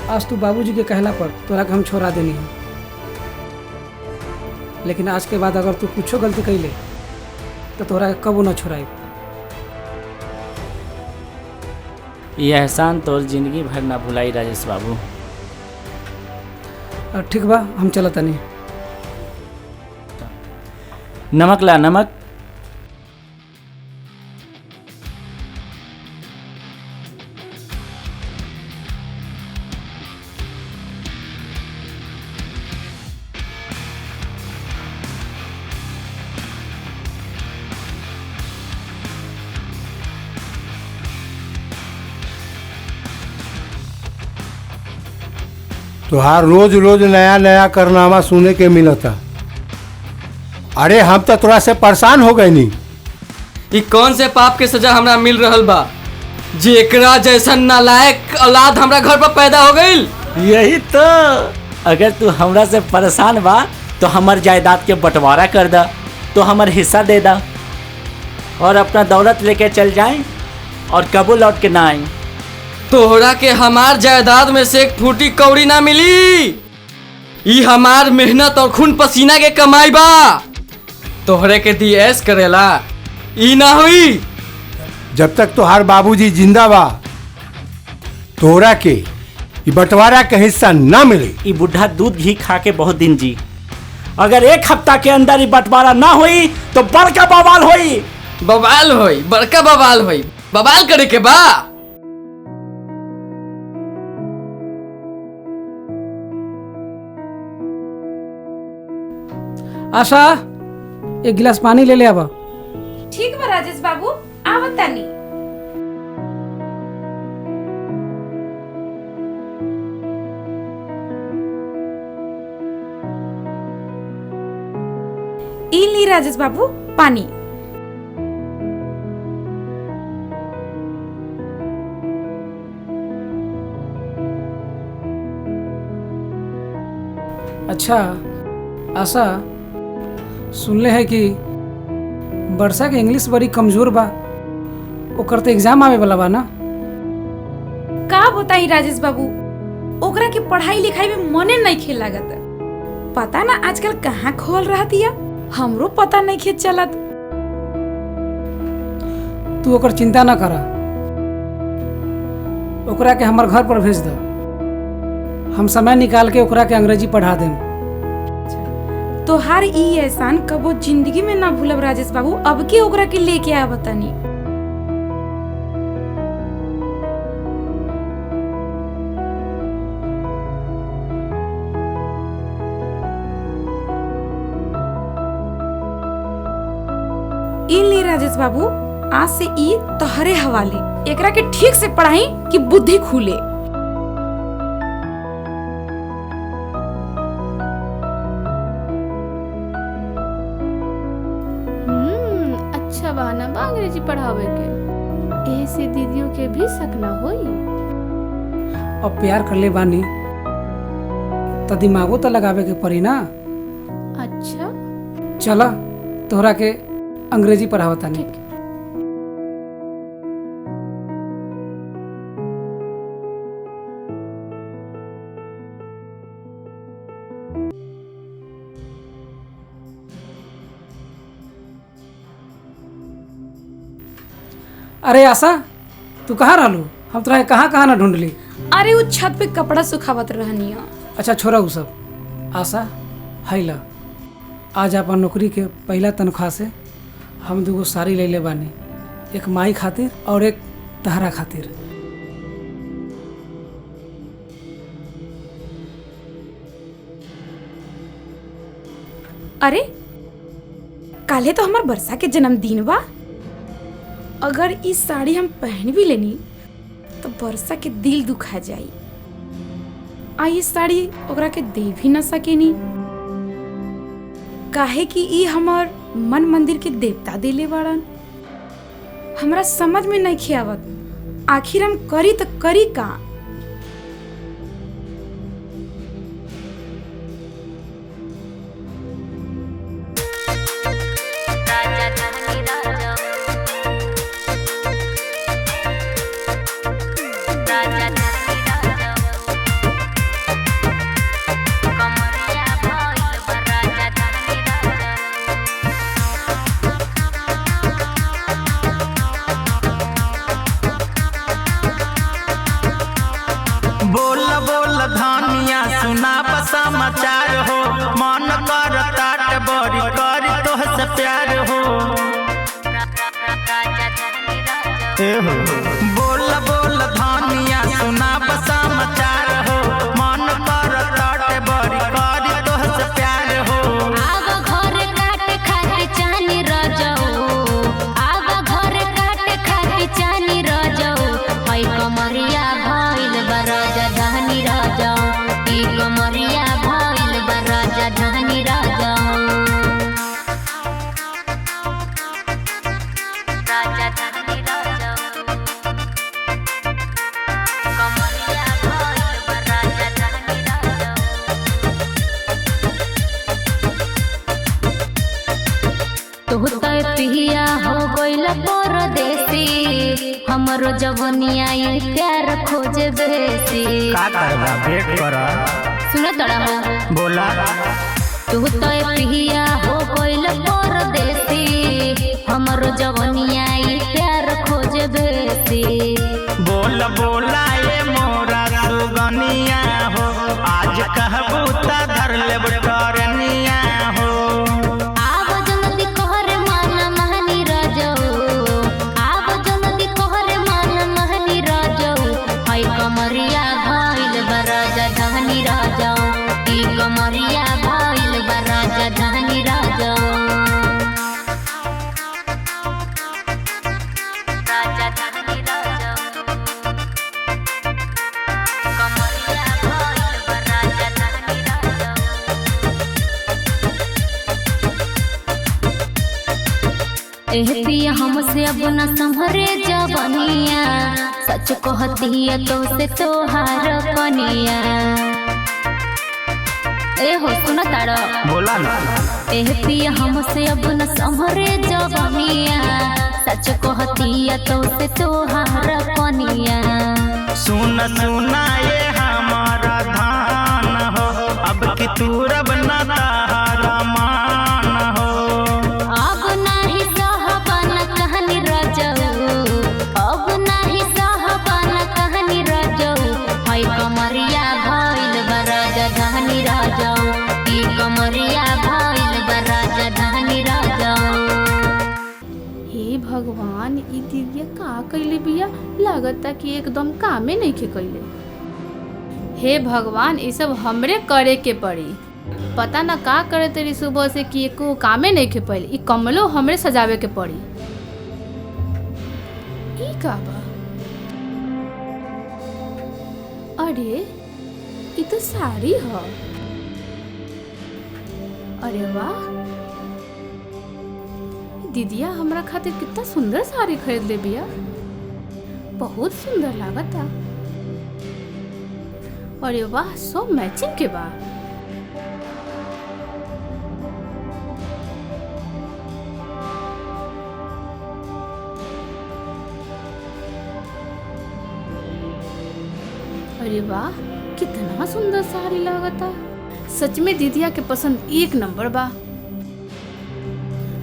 आज तू बाबूजी के कहला पर तोरा के हम छोड़ा देनी है, लेकिन आज के बाद अगर तू कुछो गलती कैले तो तोरा के कबो न छोड़ाई। यह एहसान तोर जिंदगी भर ना भुलाई राजेश बाबू। ठीक बा, हम चलत नहीं। नमक ला नमक। तुहार रोज रोज नया नया कारनामा सुने के मिलता। अरे हम तो तोरा से परेशान हो गए नी। ई कौन से पाप के सजा हमरा मिल रहल बा जेकरा जैसा नालायक औलाद हमरा घर पर पैदा हो गईल। यही तो, अगर तू हमरा से परेशान बा तो हमर जायदाद के बंटवारा कर दा, तो हमर हिस्सा दे दा और अपना दौलत लेके चल जाए और कबू लौट के ना आए। तोहरा के हमार जायदाद में से एक फूटी कौड़ी ना मिली। ई हमार मेहनत और खून पसीना के कमाई बा। तोहरे के दी ऐस करेला ई ना हुई। जब तक तोहार बाबूजी जिंदा बा तोहरा के ई बंटवारा के हिस्सा ना मिले। ई बुढ़ा दूध घी खा के बहुत दिन जी। अगर एक हफ्ता के अंदर ही बंटवारा ना हुई तो बड़का बवाल होई। बवाल होई, बड़का बवाल होई। बवाल करे के बा। आशा, एक गिलास पानी ले ले आवा। ठीक बा राजेश बाबू, आवत तानी। ई ली राजेश बाबू पानी। अच्छा आशा, सुनले है कि वर्षा के इंग्लिश बड़ी कमजोर बा, ओकर तो एग्जाम आवे वाला बा ना। का बताई राजेश बाबू, ओकरा के पढ़ाई लिखाई में मने नहीं खेल लागत। पता ना आजकल कहाँ खोल रहा दिया, हमरो पता नहीं खेत चलत। तू ओकर चिंता ना करा, ओकरा के हमार घर पर भेज दो। हम समय निकाल के ओकरा के अंग्रेजी पढ़ा देम। तोहार ई एहसान कबो जिंदगी में ना भूलब राजेश बाबू। अब के ओकरा के लेके आ बतानी। ई ले राजेश बाबू, आज से ई तोहरे हवाले। एकरा के ठीक से पढ़ाई कि बुद्धि खुले। अच्छा बहाना बा अंग्रेजी पढ़ावे के। ऐसे दीदियों के भी शक ना होई। अब प्यार कर ले बानी तो दिमागो तो लगावे के पड़ी ना। अच्छा चला तोहरा के अंग्रेजी पढ़ावता नहीं। अरे आशा, तू कहाँ रहलू? हम तोरा कहाँ कहाँ ना ढूंढली। अरे वो छत पे कपड़ा सुखावत रहनी है। अच्छा छोड़ा वो सब। आशा हैला, आज अपन नौकरी के पहला तनख्वाह से हम दूगो साड़ी ले ले बानी, एक माई खातिर और एक तहरा खातिर। अरे काले तो हमार वर्षा के जन्मदिन बा। अगर इस साड़ी हम पहन भी लेनी तो वर्षा के दिल दुखा जाई। आ ये साड़ी ओकरा के दे भी ना सकेनी, काहे कि ई हमार मन मंदिर के देवता देले बाड़न। हमरा समझ में नहीं खियावत आखिर हम करी तो करी का। समाचार हो, मन कर ताट बड़ी करी तोह से प्यार हो। बोल बोल धानिया सुना समाचार हो, मन कर ताट बड़ी करी तोह से प्यार हो। आवा घर काट खाते चानी रजऊ, आवा घर काट खाते चानी रजऊ। हई कमरिया भइल बा राजधानी रजऊ। हमरो जवनिया ये प्यार खोजे बेसी का करबा भेंट कर सुनो तड़ा हो बोला तू तो पिया हो गइल परदेसी हमरो जवनिया ये प्यार खोजे बेसी बोला ये मोरा सुगनिया हो आज कहबू त धर लेब टरनिया हो आब जल्दी कहरे मान महनी रजऊ आब जल्दी कहरे मान महनी रजऊ हई कमरिया भइल बराजा धनी रजऊ ई कमरिया भइल बराजा धनी रजऊ राजा धनी रजऊ कमरिया भइल बराजा धनी रजऊ एह पिया हमसे अब न संभरे जवनिया सच कहती है तो से तोहार कनिया ए हो सुन तारा बोला ना एह पिया हमसे अब न संभरे जवनिया सच कहती है तो से तोहार कनिया सुना ये हमारा धान हो अब की तू रब ना तारा मान हो अब नाही सहबन कहनी रजऊ अब नाही सहबन कहनी रजऊ हई कमरिया भइल बराजा धनी रजऊ ई कमरिया भइल बराजा धनी रजऊ हे भगवान ई दीदिया का कइले बिया लागता कि एकदम कामे नहीं के कइले हे भगवान ये सब हमरे करे के पड़ी पता ना का करे तेरी सुबह से कि एको कामे नहीं के पड़ी ई कमलो हमरे सजावे के पड़ी ई का बा अरे ई तो साड़ी ह अरे वाह दीदिया हमरा खातिर कितना सुंदर साड़ी खरीद ले बिया बहुत सुंदर लागता अरे वाह सब मैचिंग के बा अरे वाह कितना सुंदर साड़ी लागता सच में दीदिया के पसंद एक नंबर बा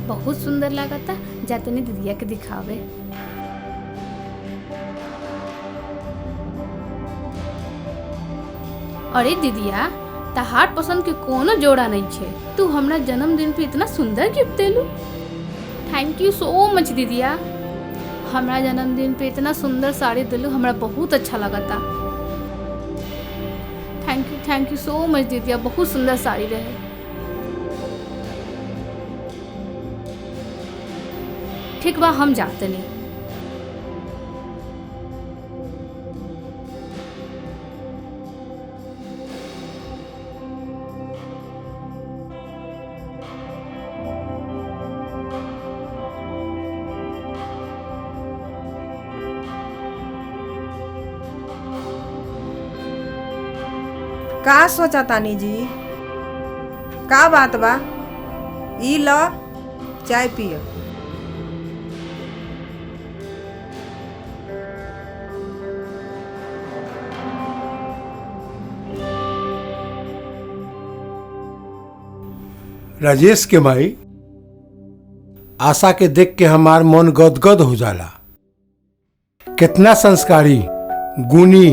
बहुत सुंदर लागता जाते ने दीदिया के दिखावे अरे दीदिया तहार पसंद के कोनो जोड़ा नहीं छे तू हमरा जन्मदिन पे इतना सुंदर गिफ्ट देलू थैंक यू सो मच दीदिया हमरा जन्मदिन पे इतना सुंदर साड़ी देलू हमरा बहुत अच्छा लगता थैंक यू सो मच दीदिया बहुत सुंदर साड़ी रहे ठीक बा हम जाते नहीं का सोचा तानी जी का बात बा ई लो चाय पियो राजेश के माई आशा के देख के हमार मन गदगद हो जाला। कितना संस्कारी गुणी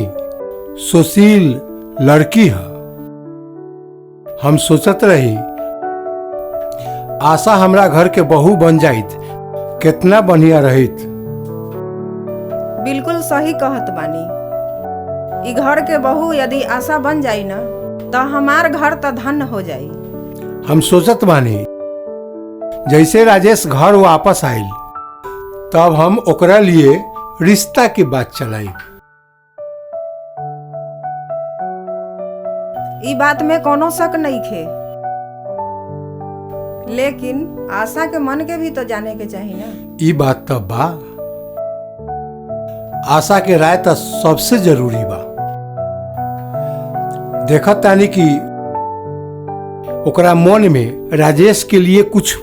सुशील लड़की है। हम सोचत रही आशा हमरा घर के बहू बन जाइत कितना बढ़िया रहित। बिल्कुल सही कहत बानी। ई घर के बहू यदि आशा बन जाई ना तो हमार घर तो धन्य हो जाई। हम सोचत बानी जैसे राजेश घर वापस आइल तब हम ओकरा लिए रिश्ता की बात चलाई। ई बात में कोनो शक नहीं खे, लेकिन आशा के मन के भी तो जाने के चाहिए ना। ई बात तो बा, आशा के राय तो सबसे जरूरी बा। देखत तानी कि ओकरा मन में राजेश के लिए कुछ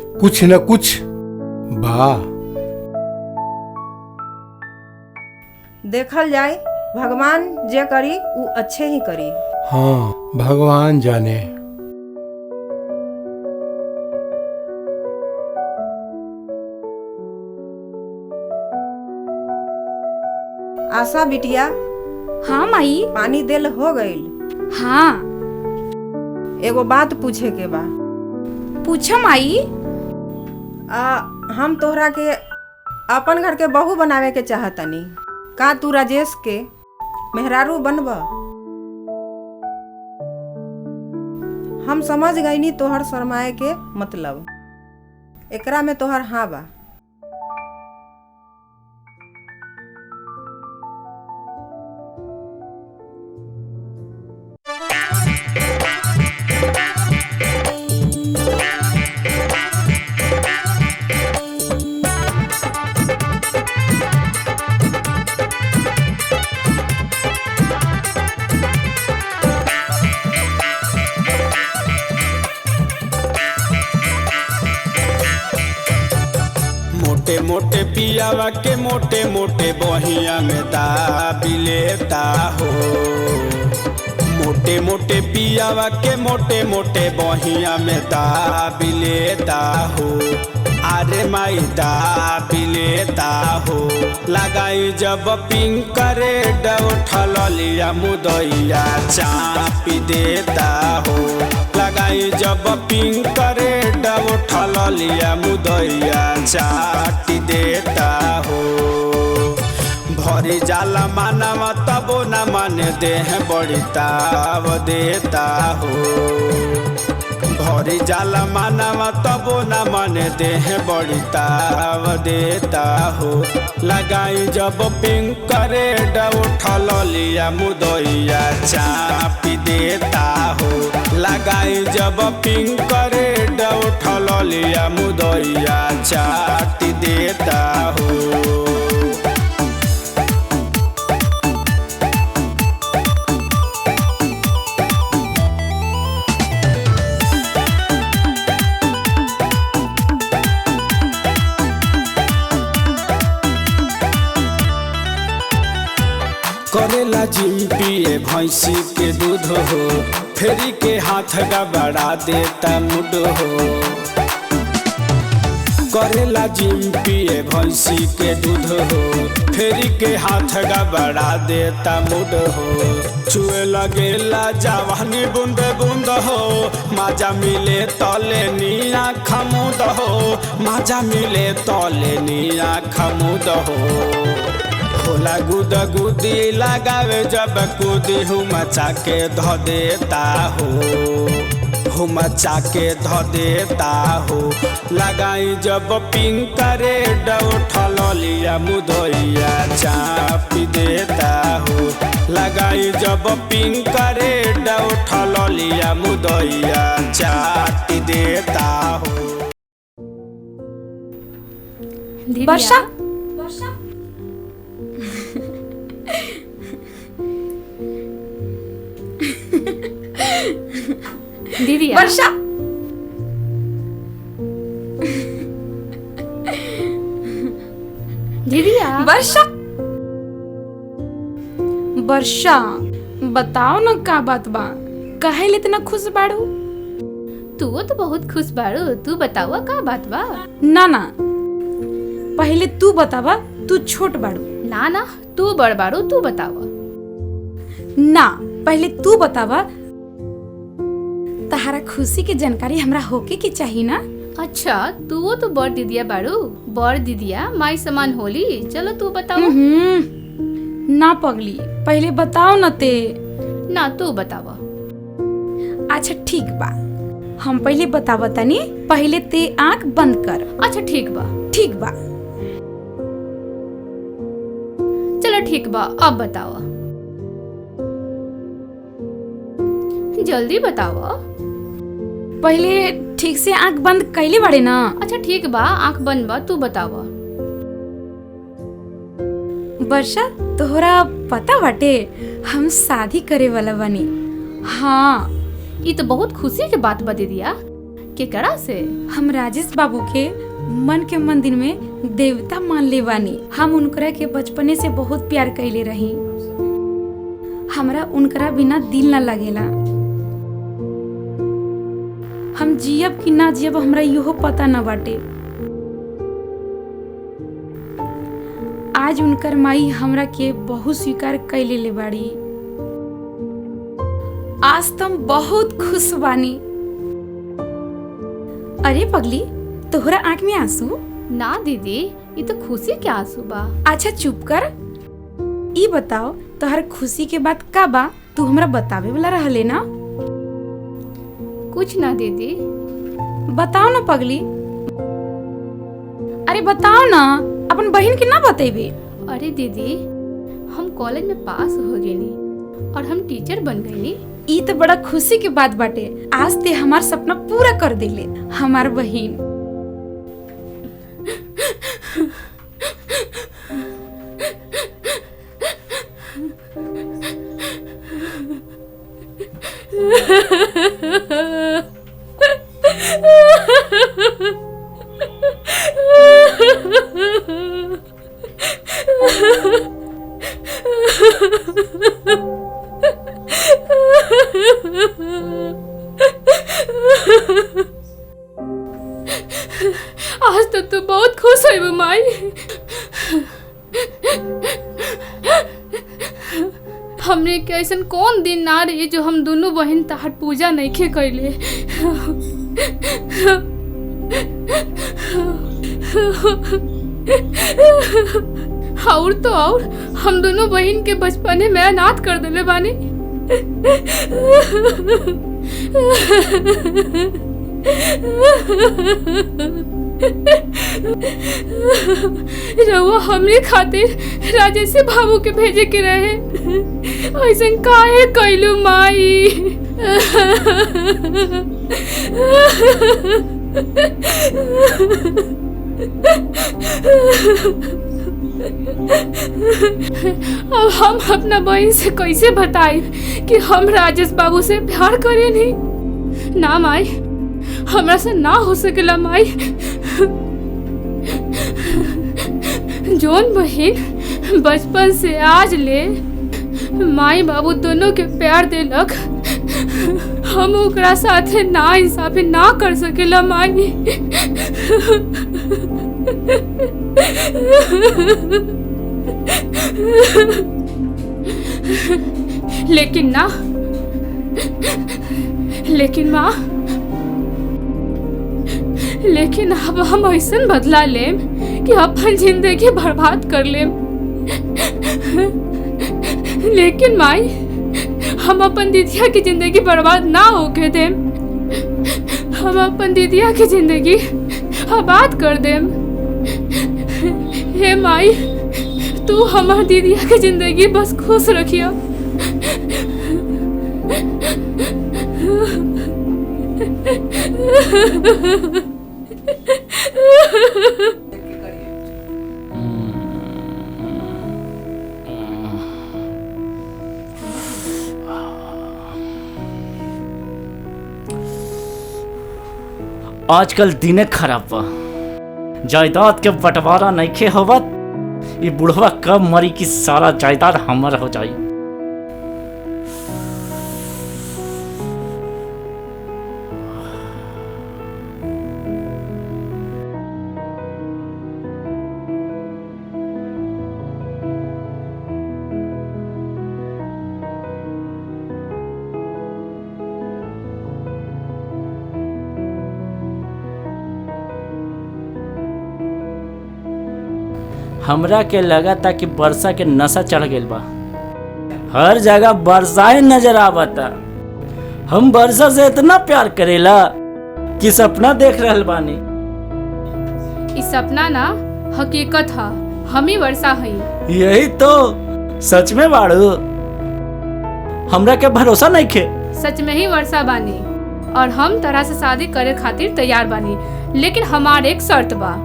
न कुछ बा। देखल जाए, भगवान जे करी वो अच्छे ही करी। हाँ, भगवान जाने। आशा बिटिया, हाँ माई। पानी देल हो गईल। हाँ। एगो बात पूछे के बा। पूछो माई। हम तोहरा के अपन घर के बहू बनावे के चाहतनी। का तू राजेश के मेहरारू बनब? हम समझ गईनी तोहर शरमाए के मतलब। एकरा में तोहर हाँ बा। मोटे मोटे पियावा के मोटे मोटे बहिया में दाबी लेता हो। मोटे मोटे पियावा के मोटे मोटे बहिया में दाबी लेता हो। अरे माई दाबी लेता हो। लगाई जब पिंक करे उठल लिया मुदैया चापी देता हो। लगाई जब पिंक करे उठल लिया मुदैया चाटी देता हो। भरी जाला मानवा तबो न मन देह बड़ी ताव देता हो। भरी जाला मानवा तबो न मन देह बड़ी ताव देता हो। लगाई जब पिंक करे उठल लिया मुदैया चापी देता हो। लगाई जब पिंक करे उठल लिया मुदैया चाटी देता हो। करेला जिम पिए भैंसी के दूध हो। फेरी के हाथ गबड़ा देता मुड हो। करेला जिम पिए भैंसी के दूध हो। फेरी के हाथ गबड़ा देता मुड हो। चुए लगेला जवानी बूंद बूंद हो। माजा मिले तले निया खमुद हो। माजा मिले तले निया खमुद हो। होला गुद गुदी लगावे जब कूदी हुमचा के ध देता हो। हुमचा के ध देता हो। लगाई जब पिंक करे उठल लिया मुदैया चापी देता हो। लगाई जब पिंक करे उठल लिया मुदैया चाटी देता हो। वर्षा, दीदी वर्षा, दीदिया वर्षा, वर्षा, बताओ ना का बात बा? काहे ले इतना खुश बाड़ू? तू तो बहुत खुश बाड़ू। तू बतावा का बात बा? ना ना, पहले तू बतावा। तू छोट बाड़ू। ना ना, तू बड़ बाड़ू। तू बतावा। ना, पहले तू बतावा। तहारा खुशी के जानकारी हमरा होके के चाहिए ना। अच्छा, तू तो बड़ दीदिया बाड़ू। बड़ दीदिया माई समान होली। चलो तू बताओ। ना पगली, पहले बताओ न ते। ना, तू बतावा। अच्छा ठीक बा, हम पहले बतावा तनी। पहले ते आँख बंद कर। अच्छा ठीक बा। ठीक बा। चलो ठीक बा, अब बतावा। जल्दी बतावा। पहले ठीक से आँख बंद कैले बाड़े ना। अच्छा ठीक बा, आँख बंद बा। तू बतावा। वर्षा, तोहरा पता बाटे हम शादी करे वाला बानी। हाँ, ये तो बहुत खुशी के बात बता दिया। केकरा से? हम राजेश बाबू के मन के मंदिर में देवता मान ले बानी। हम उनकरा के बचपने से बहुत प्यार कैले रही। हमरा उनकरा बिना दिल ना लगेला। हम जियब कि ना जियब हमरा इहो पता न बाटे। आज उनकर माई हमरा के बहुत स्वीकार कैले ले बाड़ी। आज तुम बहुत खुश बानी। अरे पगली, तोहरा आँख में आंसू? ना दीदी, ये तो खुशी के आंसू बा। अच्छा चुप कर। ई बताओ तोहर खुशी के बात का बा? तू हमरा बतावे वाला रहले ना? कुछ ना दीदी। बताओ ना पगली। अरे बताओ ना, अपन बहन के ना बतेबे? अरे दीदी, हम कॉलेज में पास हो गईनी और हम टीचर बन गईनी। ई तो बड़ा खुशी के बात बाटे। आज ते हमार सपना पूरा कर देले हमार बहन। आज तो तू बहुत खुश है माई। हमने के ऐसा कौन दिन ना रही जो हम दोनों बहन तहार पूजा नहीं खे कैले। और तो और हम दोनों बहन के बचपने में अनाथ कर देले बानी। रउआ हमरे खातिर राजेश बाबू के भेजे के रहे। ऐसा काहे कैलू माई? अब हम अपना बहन से कैसे बताए कि हम राजेश बाबू से प्यार करे नहीं? ना माई, हमरा से ना हो सकेला माई। जोन बहन बचपन से आज ले माई बाबू दोनों के प्यार देलक, हम ओकरा साथे ना इंसाफी ना कर सकेला माई। लेकिन माँ, लेकिन अब हम ऐसा बदला लेम कि अपन जिंदगी बर्बाद कर लेम। लेकिन माई, हम अपन दीदिया की जिंदगी बर्बाद ना होके देम। हम अपन दीदिया की जिंदगी आबाद कर देम। हे माई, तू हमार दीदिया की जिंदगी बस खुश रखिया। आजकल दिने खराब बा। जायदाद के बंटवारा नइखे होवत। ये बुढ़वा कब मरी कि सारा जायदाद हमर हो जाई। हमरा के लगा था कि वर्षा के नशा चढ़ गइल बा। हर जगह वर्षाएं नजर आवता। हम वर्षा से इतना प्यार करेला कि सपना देख रहल बानी। इस सपना ना हकीकत है। हम ही वर्षा हई। यही तो सच में बाड़ू। हमरा के भरोसा नहीं खे। सच में ही वर्षा बानी और हम तरह से शादी करे खातिर तैयार बानी। लेकिन हमार एक शर्त बा।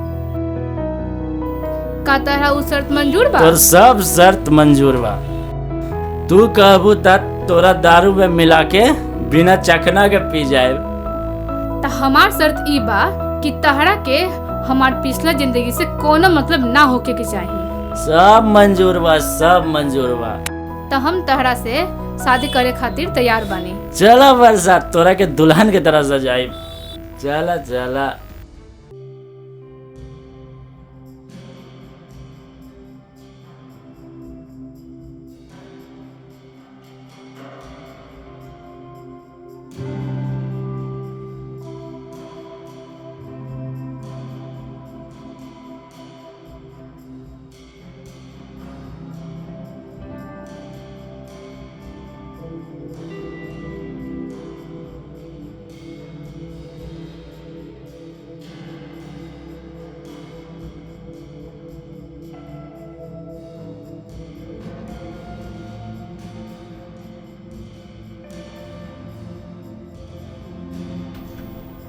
का तरह उ शर्त मंजूर बा? तोर सब शर्त मंजूर बा। तू कहबू त तोरा दारू में मिला के बिना चखना के पी जाए। त हमार शर्त ई बा कि तहरा के हमार पिछला जिंदगी से कोनो मतलब ना होके के चाहिए। सब मंजूर बा, सब मंजूर बा। तो हम तहरा से शादी करे खातिर तैयार बानी। चला बरसात, तोरा के दुल्हन के तरह सजाई। चला चला।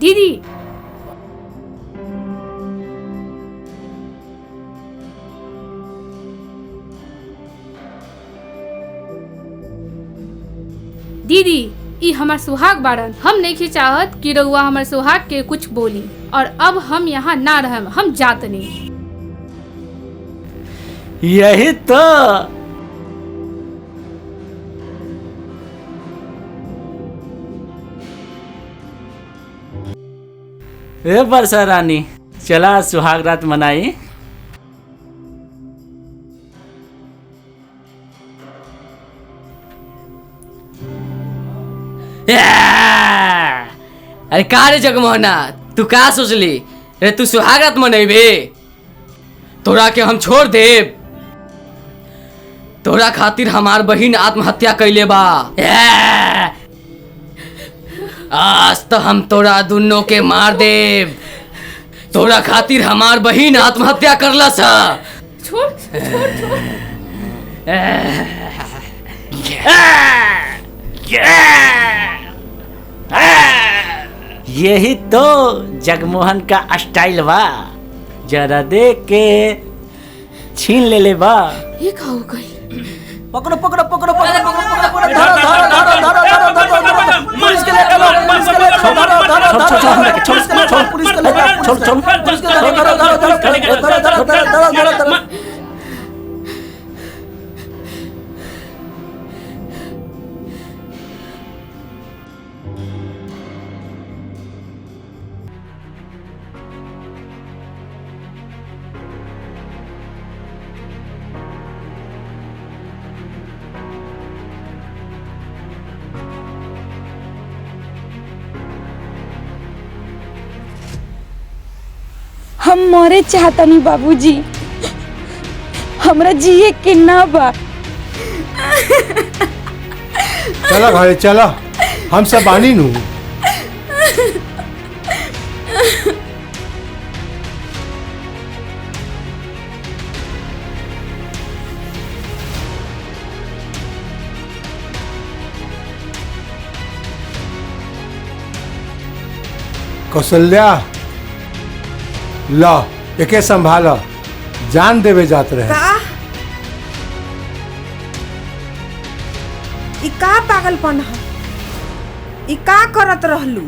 दीदी, दीदी ई हमार सुहाग बाड़न। हम नहीं चाहत कि रउआ हमार सुहाग के कुछ बोली, और अब हम यहाँ ना रहम, हम जात नहीं। यही तो ए बरसा रानी, चला सुहाग रात मनाई। अरे का रे जगमोहना, तू का सोचली? अरे तू सुहाग रात मनेबे? तोरा के हम छोड़ देब? तोरा खातिर हमार बहिन आत्महत्या कैले बा। आज तो हम तोरा दुनों के मार देब। तोरा खातिर हमार बहिन आत्महत्या करला सा। छोड़ छोड़ छोड़। यही तो जगमोहन का स्टाइल बा, जरा देख के छीन ले बा। ये का हो गई? पकड़ो पकड़ो पकड़ो पकड़ो पकड़ो पकड़ो, धरो धरो धरो धरो धरो धरो, पुलिस के ले चलो, पुलिस के ले चलो, धरो धरो धरो, पुलिस के ले चलो, पुलिस के ले चलो, चलो पुलिस के ले चलो, धरो धरो धरो धरो धरो धरो धरो। हम मरे चाहतनी बाबूजी, हमरा जिए के ना बा। चला घरे चला, हम सब बानी नू। कौशल्या, ला एके संभाला, जान देवे जात रहे। का ई का पागलपन है? ई का करत रहलू?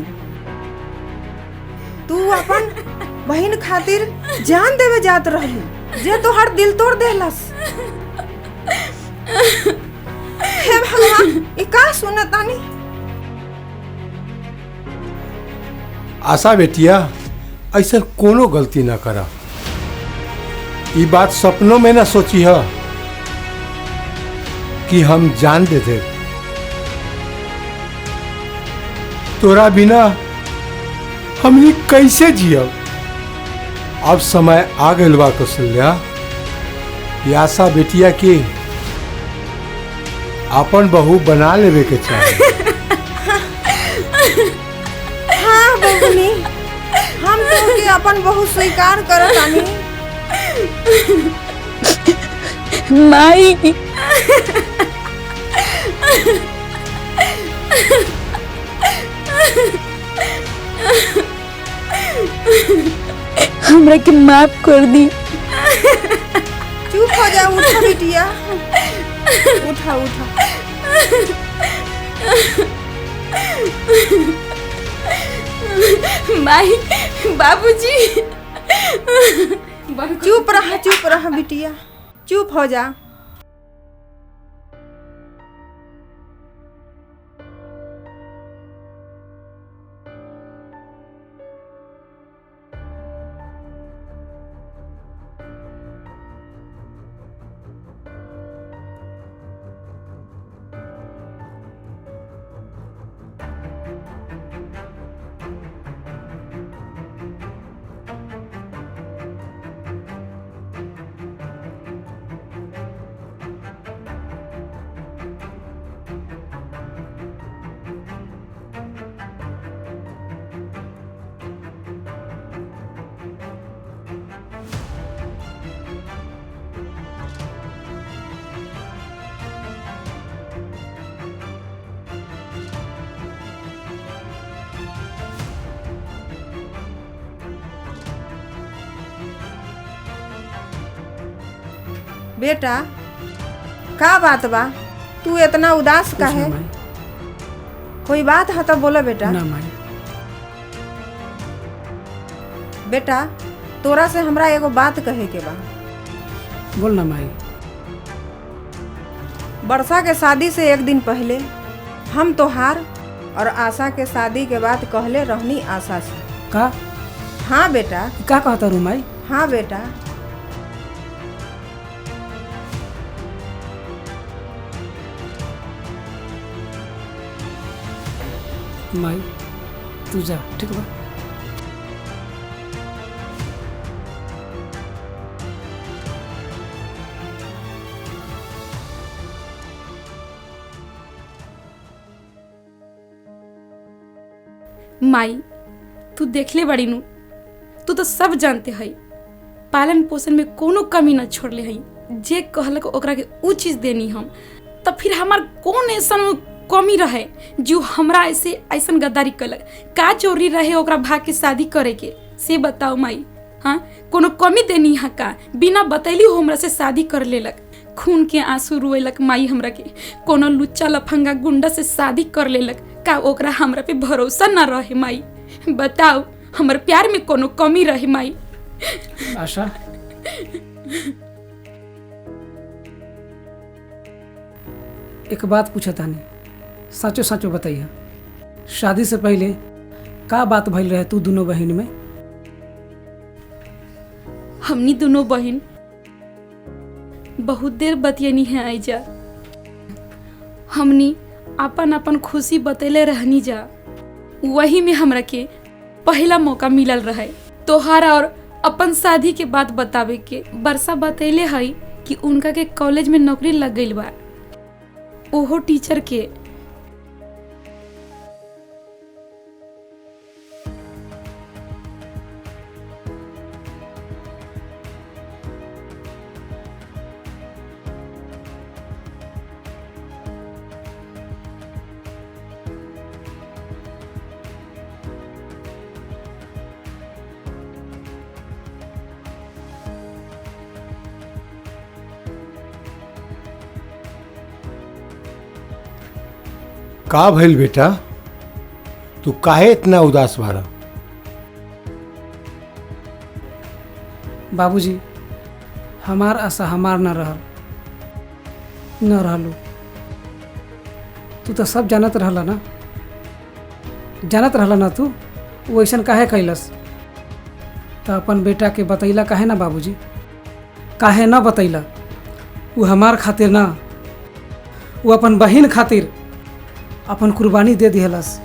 तू अपन बहन खातिर जान देवे जात रहलू, जे तोहर दिल तोड़ देहलस। हे भगवान, ई का सुनतानी? आशा बेटिया, ऐसा कोनो गलती ना करा। ये बात सपनों में ना सोची है कि हम जान दे दे। तोरा बिना हमनी कैसे जियब? अब समय आ गइल बा कौशल्या, ये आशा बेटिया के अपन बहू बना लेवे के चाहिए। हाँ बहनी, हम तो के अपन बहू स्वीकार करतानी। माई, हमरा के माफ कर दी। चुप हो जा, उठा बिटिया, उठा उठा। माई, बाबूजी, चुप रह बिटिया, चुप हो जा। बेटा का बात बा, तू इतना उदास का है? कोई बात है तो बोला बेटा। ना माई। बेटा तोरा से हमरा एगो बात कहे के बा। बोल ना माई। वर्षा के शादी से एक दिन पहले हम तोहार और आशा के शादी के बाद कहले रहनी आशा से। का? हाँ बेटा। का कहता रू माई? हाँ बेटा। माई तू जा, ठीक बा? माई तू देखले बड़ी नु, तू तो सब जानते है पालन पोषण में कोनो कमी न छोड़ले है। जे कहलक ओकरा के उ चीज देनी हम, तब फिर हमार कौन ऐसा कमी रहे जो हमरा ऐसा गद्दारी कलक? का चोरी रहे ओकरा भाग के शादी करे के, से बताओ माई। हाँ कोनो कमी देनी है का? बिना बतैली हो हमरा से शादी कर लेलक, खून के आंसू रोएलक माई हमरा के। कोनो लुच्चा लफंगा गुंडा से शादी कर लेलक, का ओकरा हमरा पे भरोसा न रहे माई? बताओ हमर प्यार में कोनो कमी रहे माई? आशा एक बात पूछा तानी, साचो साचो बताइए, शादी से पहले का बात भइल रहे तू दोनों बहन में? हमनी दोनों बहन बहुत देर बतियनी है आइजा। हमनी अपन अपन खुशी बतैले रहनी जा, वही में हमरा के पहला मौका मिलल रहे तोहारा और अपन शादी के बात बतावे के। वर्षा बतैले है कि उनका के कॉलेज में नौकरी लग गई बा, ओहो टीचर के। का भइल बेटा, तू काहे इतना उदास बारा? बाबूजी हमार आशा हमार न रहलो। तू तो सब जानत रहला ना, तू वैसन काहे कैलस? तो अपन बेटा के बतैला काहे ना बाबूजी? काहे ना बतैला? वो हमार खातिर ना, वो अपन बहन खातिर अपन कुर्बानी दे दिहलस।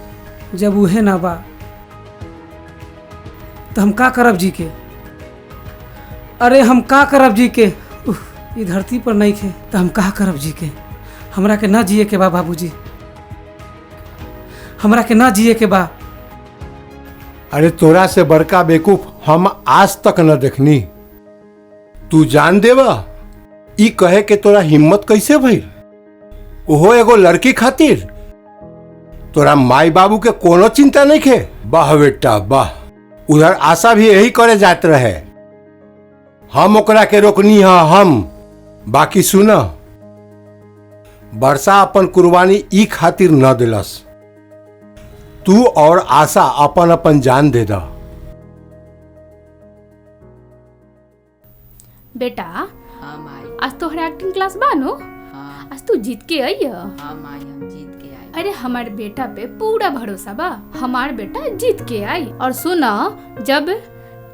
जब उहे ना बा तो हम का करब जी के? अरे हम का करब जी के? ई धरती पर नहीं खे तो हम का करब जी के? हमरा के ना जिए के बा बाबूजी, हमरा के ना जिए के बा। अरे तोरा से बड़का बेवकूफ हम आज तक न देखनी। तू जान देवा ई कहे के तोरा हिम्मत कैसे भइल? ओहो एगो लड़की खातिर? तोरा माई बाबू के कोनो चिंता नहीं खे? वाह बेटा वाह। उधर आशा भी यही करे जात रहे, हम ओकरा के रोकनी है हम। बाकी सुना, वर्षा अपन कुर्बानी ई खातिर न दिलस, तू और आशा अपन अपन जान दे दा। बेटा हाँ माई। आज तोहरा एक्टिंग क्लास बा नो? हाँ आज तू जीत के आई है। हाँ माई, हम जीत के आए। अरे हमारे बेटा पे पूरा भरोसा बा, हमार बेटा जीत के आई। और सुना, जब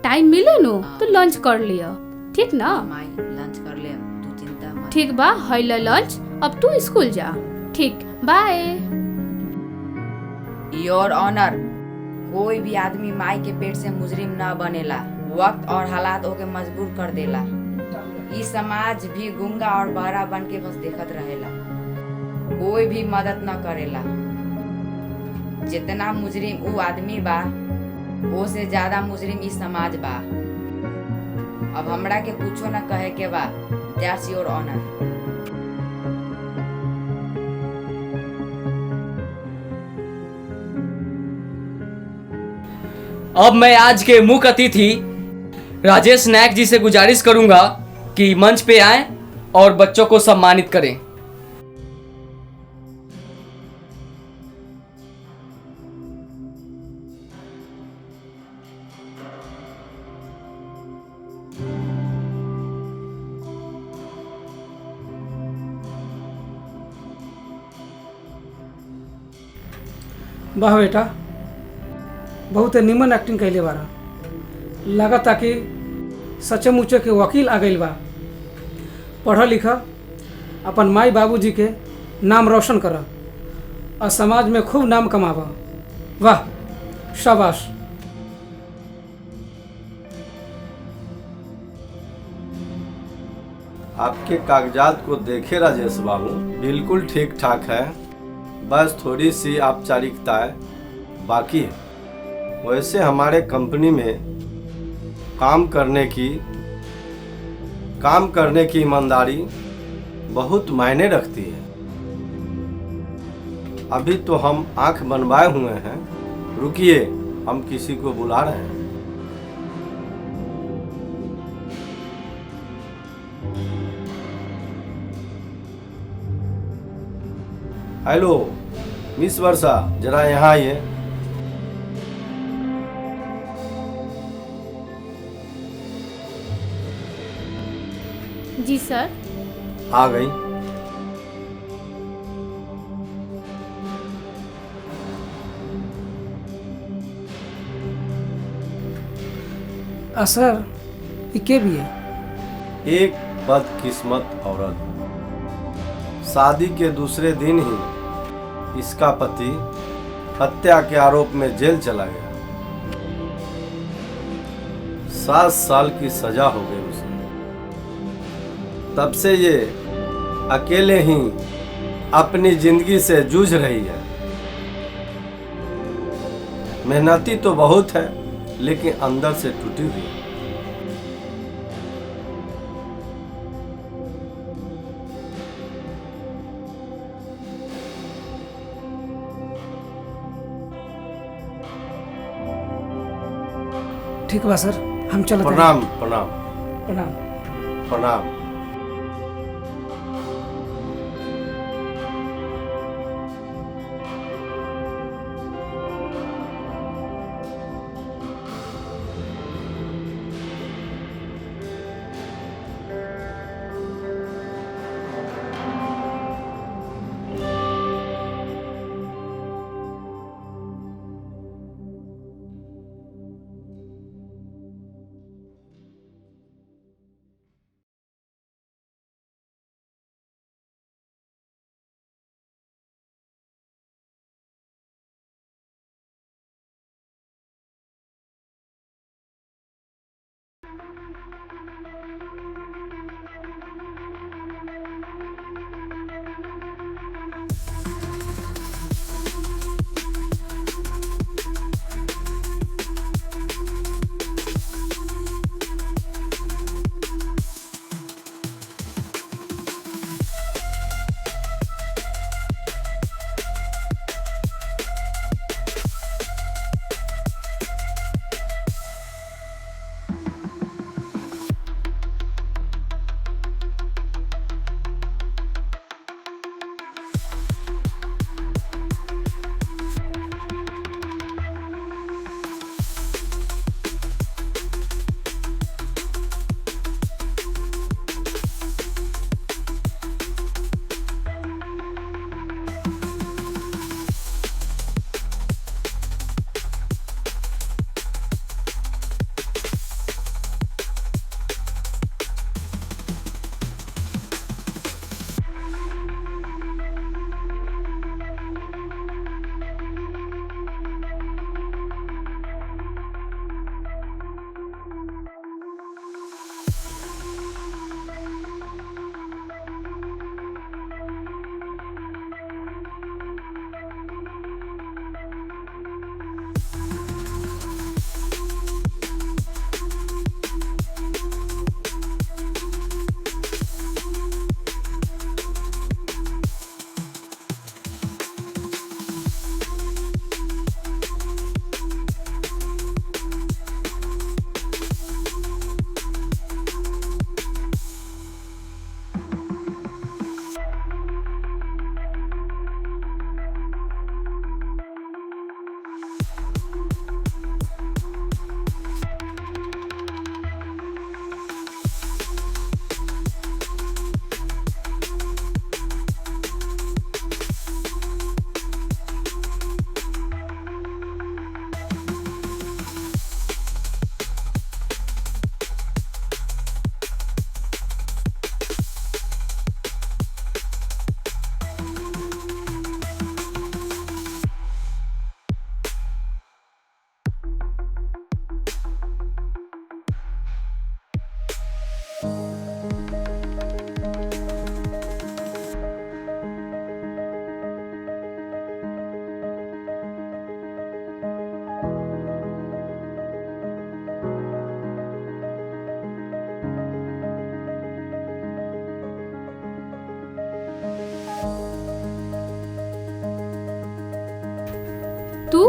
टाइम मिले नो तो लंच कर लियो, ठीक ना? हाँ माई, लंच कर ले, तू चिंता मत। ठीक बा, हैला लंच। अब तू स्कूल जा। ठीक, बाय। योर ऑनर, कोई भी आदमी माई के पेट से मुजरिम न बनेला। वक्त और हालात ओके मजबूर कर देला। ई समाज भी गुंगा और बहरा बन के बस देखत रहेला, कोई भी मदद न करेला। जितना मुजरिम ऊ आदमी बा, वो से ज्यादा मुजरिम ई समाज बा। अब हमरा के कुछो न कहे के बा। That's your honour. अब मैं आज के मुख्य अतिथि राजेश नायक जी से गुजारिश करूंगा कि मंच पे आएं और बच्चों को सम्मानित करें। वाह बेटा, बहुत निमन एक्टिंग कैले बारा। लागता कि सचे मुचे के वकील आ गइल बा। पढ़ लिख, अपन माई बाबूजी के नाम रोशन कर और समाज में खूब नाम कमावा। वाह, शाबाश। आपके कागजात को देखे राजेश बाबू, बिल्कुल ठीक ठाक है, बस थोड़ी सी औपचारिकताएं बाकी है। वैसे हमारे कंपनी में काम करने की ईमानदारी बहुत मायने रखती है। अभी तो हम आंख बनवाए हुए हैं, रुकिए, हम किसी को बुला रहे हैं। हेलो मिस वर्षा, जरा यहाँ आइए। जी सर। आ गई। सर, ये के भी है? एक बदकिस्मत औरत। शादी के दूसरे दिन ही इसका पति हत्या के आरोप में जेल चला गया। 7 साल की सजा हो गई उसे। तब से ये अकेले ही अपनी जिंदगी से जूझ रही है। मेहनती तो बहुत है, लेकिन अंदर से टूटी हुई है। ठीक बा सर, हम चलते हैं। प्रणाम प्रणाम प्रणाम। प्रणाम। तू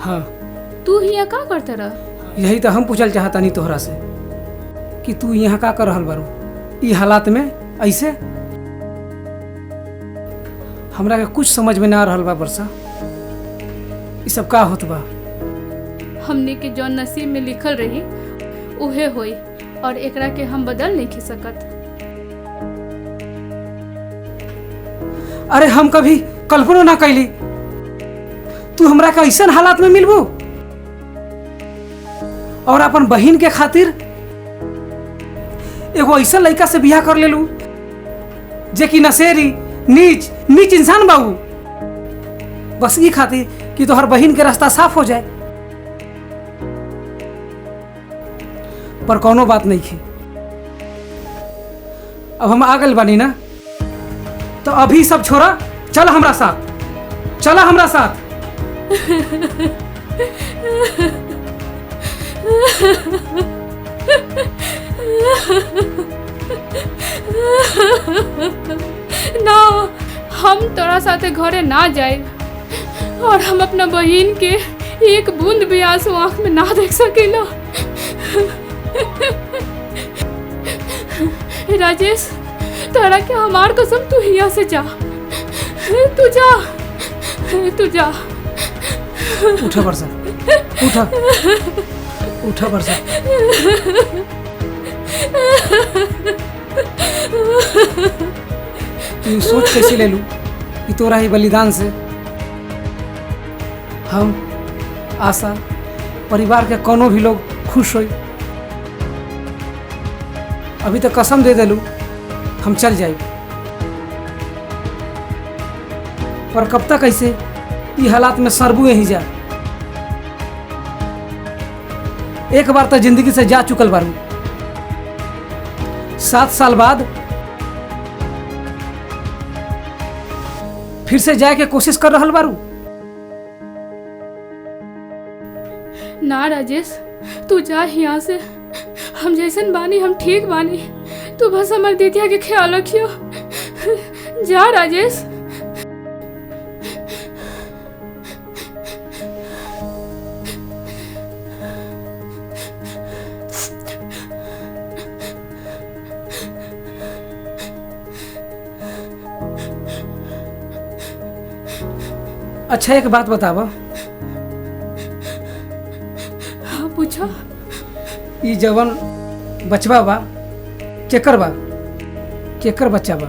हाँ, तू हिया का करते रह? यही तो हम पूछल चाहता नहीं तोहरा से कि तू यहाँ का कर रहल बारू ई हालात में ऐसे। हमरा के कुछ समझ में ना रहल बा वर्षा, ई सब का होत बा। हमने के जो नसीब में लिखल रही उहे होई और एकरा के हम बदल नहीं खी सकत। अरे हम कभी कल्पना ना कैली तू हमरा के ऐसन हालात में मिलबू और अपन बहन के खातिर एगो ऐसा लड़का से बियाह कर लेलू जे कि नशेरी नीच इंसान बाबू, बस ई खातिर कि तोहर बहन के रास्ता साफ हो जाए। पर कोनो बात नहीं है, अब हम आ गए बानी ना, तो अभी सब छोड़ा, चल हमरा साथ, चला हमरा साथ। ना, हम तोरा साथे घरे ना जाए और हम अपना बहन के एक बूंद भी आंसू आंख में ना देख सकेला। राजेश, तोरा के हमार कसम, तू हिया से जा, तू जा, तू जा। उठा वर्षा, उठा उठा वर्षा। तू सोच कैसे ले लू कि तोरा ही बलिदान से हम, आशा, परिवार के कोनो भी लोग खुश होई। अभी तो कसम दे देलू हम चल जाए, पर कब तक ऐसे ये हालात में सरबू ही जा। एक बार तो जिंदगी से जा चुकल बारू, 7 साल बाद फिर से जाए के कोशिश कर रहल बारू। ना राजेश, तू जा यहाँ से, हम जैसन बानी हम ठीक बानी, तू बस हमार दीदिया के ख्याल रखियो। जा राजेश। अच्छा एक बात बतावा। हाँ पूछो। ई जवन बचवा बा केकर बा, केकर बच्चा बा?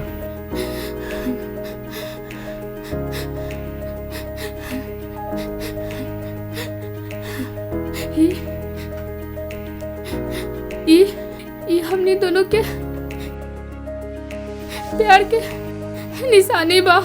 ई हमने दोनों के प्यार के निशानी बा।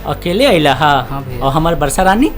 अकेले अला हा? हाँ भैया। और हमार बरसा रानी?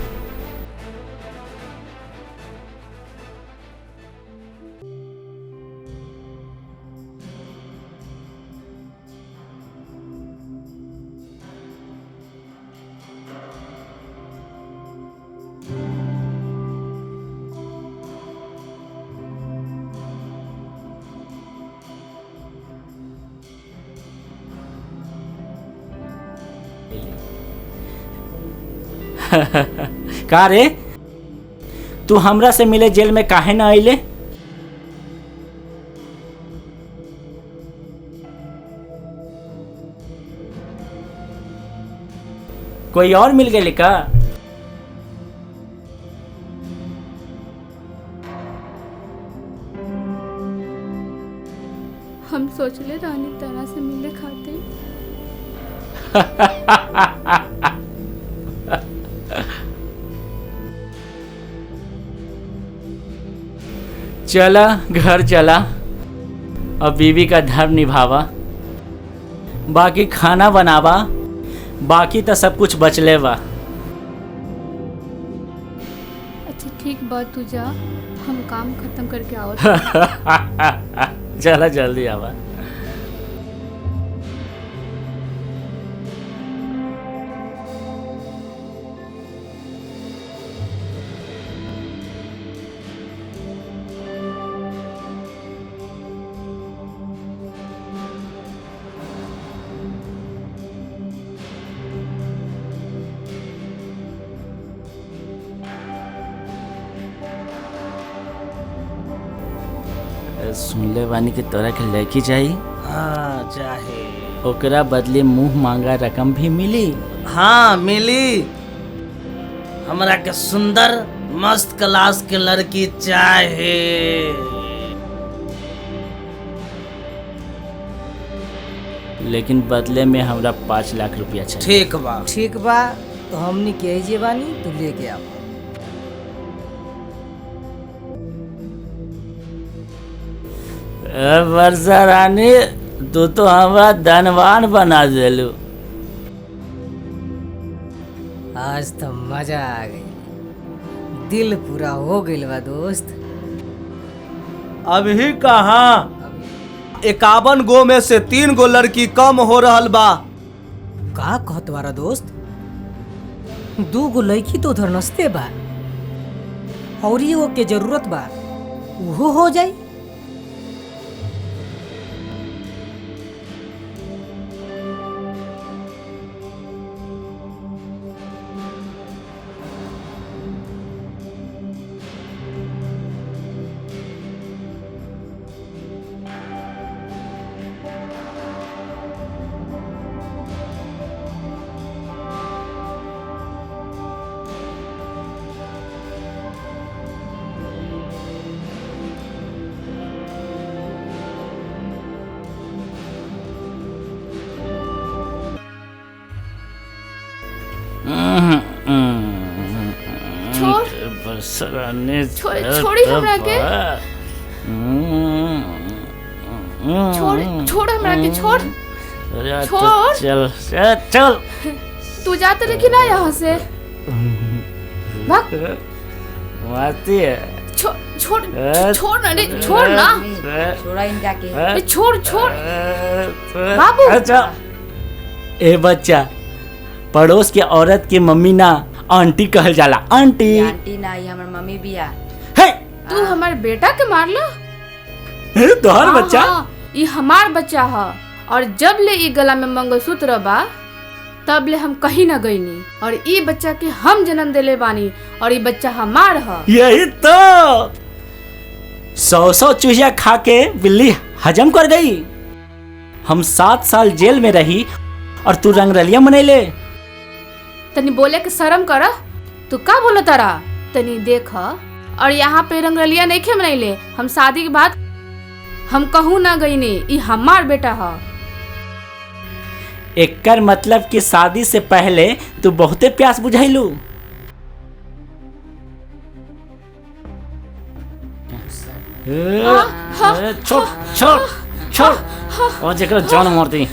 का रे, तू हमरा से मिले जेल में काहे ना आइले? कोई और मिल गए का? हम सोचले रानी तरह से मिले खाते। चला घर चला और बीवी का धर्म निभावा, बाकी खाना बनावा, बाकी तो सब कुछ बचले बा। अच्छा ठीक बात, तू जा, हम काम खत्म करके आओ। चला जल्दी आवा। सुनले बानी के तोरा के लड़की चाहिए? हाँ चाहे। ओकरा बदले मुंह मांगा रकम भी मिली? हाँ मिली। हमरा के सुंदर मस्त क्लास के लड़की चाहे। लेकिन बदले में हमरा 5 लाख रुपया चाहिए। ठीक बा तो हमनी के जे बानी तू लेके आओ। वर्षा रानी, तू तो हमारा धनवान बना देलू। आज तो मजा आ गई, दिल पूरा हो गइल बा दोस्त। अभी कहाँ 51 गो में से 3 गो लड़की कम हो रहल बा। का कहत बारा दोस्त? 2 गो लड़की तो उधर नस्ते बा और एगो के जरूरत बा, वो हो जाई। छोड़ी हमरा के, छोड़ हमरा के, छोड़। चल चल, तू जाते लेकिन ना यहाँ से भाग। मारती है। छोड़ ना रे, छोड़ ना, छोड़ा इनका के। छोड़ बाबू। अच्छा ए बच्चा, पड़ोस के औरत की मम्मी ना आंटी कहल जाला। आंटी ना, ये हमार मम्मी बिया। तू हमार बेटा के मारला? तोहर बच्चा? ये हमार बच्चा है, और जब ले ई गला में मंगलसूत्र बा तब ले हम कहीं ना गईनी, और ई बच्चा के हम जन्म देले बानी, और ये बच्चा हमार है। यही तो 100 चूहिया खा के बिल्ली हजम कर गई। हम 7 साल जेल में रही और तू रंगरलिया मनैले। तनी बोले के शर्म कर। तू का बोला तारा? तनी देख, और यहाँ पे रंगरलिया नहीं खे मनैले। हम शादी के बाद हम कहूँ ना गई ने, ई हमार बेटा है। एकर मतलब कि शादी से पहले तू बहुते प्यास बुझाइलू। छोड़ छोड़ छोड़, और जेकर जान मारती।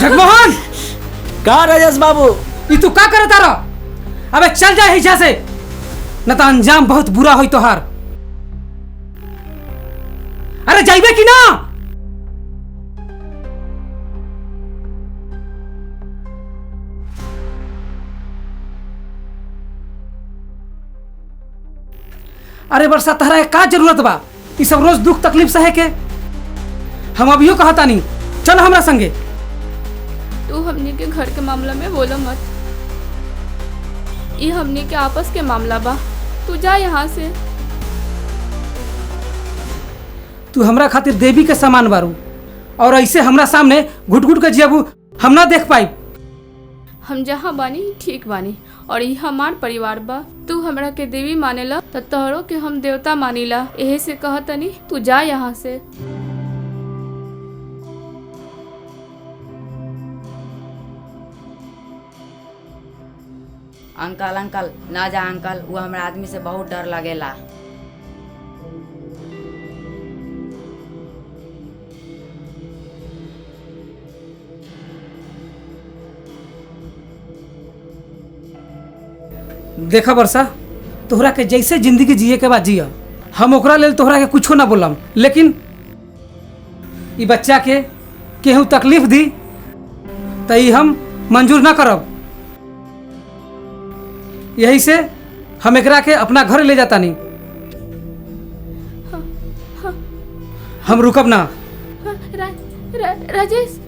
जगमोहन, का राजेश बाबू, ई तू का करता रह? अबे चल जा हिजा से, न तो अंजाम बहुत बुरा होई तोहार। अरे जाइबे कि ना? अरे वर्षा, तहरा का जरूरत बा ई सब रोज दुख तकलीफ सहे के? हम अभियो कहता नहीं, चल हमरा संगे। तू हमनी के घर के मामला में बोलो मत। ये हमनी के आपस के मामला बा, तू जा यहाँ से। तू हमरा खातिर देवी के समान बारू और ऐसे हमरा सामने घुट घुट के जियबू हम ना देख पाई। हम जहाँ बानी ठीक बानी और ये हमार परिवार बा। तू हमरा के देवी मानेला तो तोहरो के हम देवता मानीला। यही से कहतनी तू जा यहाँ से। अंकल अंकल ना जा अंकल, वो हमरा आदमी से बहुत डर लगेला। देखा वर्षा, तोहरा के जैसे जिंदगी जिए के बाद जिया, हम ओकरा लेल तोहरा के कुछो ना बोलम, लेकिन ई बच्चा के केहू तकलीफ दी तो ई हम मंजूर ना करब। यही से हम एकरा के अपना घर ले जाता नहीं। हम रुकब ना। राजेश,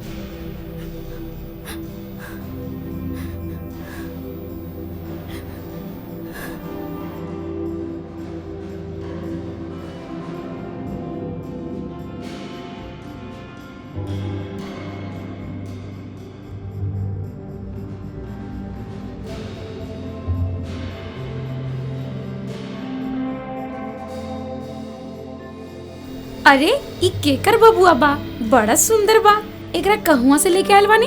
अरे ई केकर बबुआ बा, बड़ा सुंदर बा। एकरा कहुआ से लेके आयल बानी?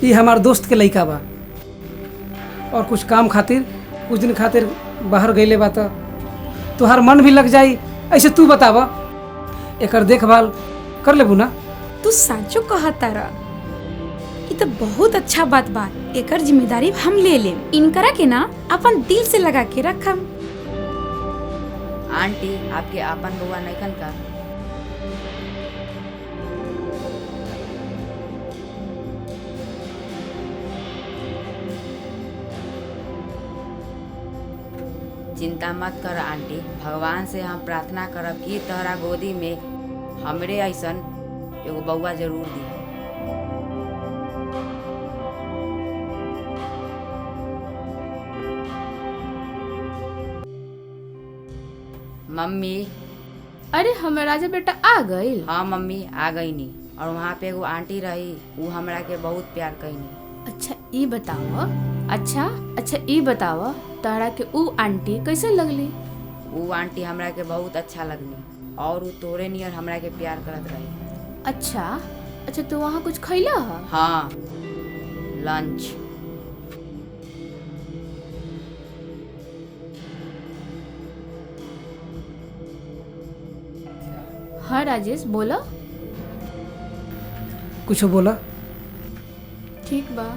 ई हमार दोस्त के लइका बा और कुछ काम खातिर कुछ दिन खातिर बाहर गईले बा तो तुहार मन भी लग जाई। ऐसे तू बतावा, एकर देखभाल कर लेबू ना? तू साचो कहा तारा, ई तो बहुत अच्छा बात बा। एकर जिम्मेदारी हम ले लेम। इनकरा के ना अपन दिल से लगा के रखम। आंटी आपके आपन बउआ नइखन का? चिंता मत कर आंटी, भगवान से हम प्रार्थना करब कि तोहरा गोदी में हमरे ऐसन एगो बउआ जरूर दी। मम्मी, अरे हमार राजा बेटा आ गई? हाँ मम्मी आ गई नी, और वहाँ पे एगो आंटी रही, वो हमरा के बहुत प्यार कईनी। अच्छा ई बताओ तारा के ऊ आंटी कैसे लगली? वो आंटी हमरा के बहुत अच्छा लगनी और वो तोरे नियर हमरा के प्यार करत रही। अच्छा तो वहाँ कुछ खैला है? हाँ, लंच। हाँ राजेश बोला। कुछ बोला? ठीक बा।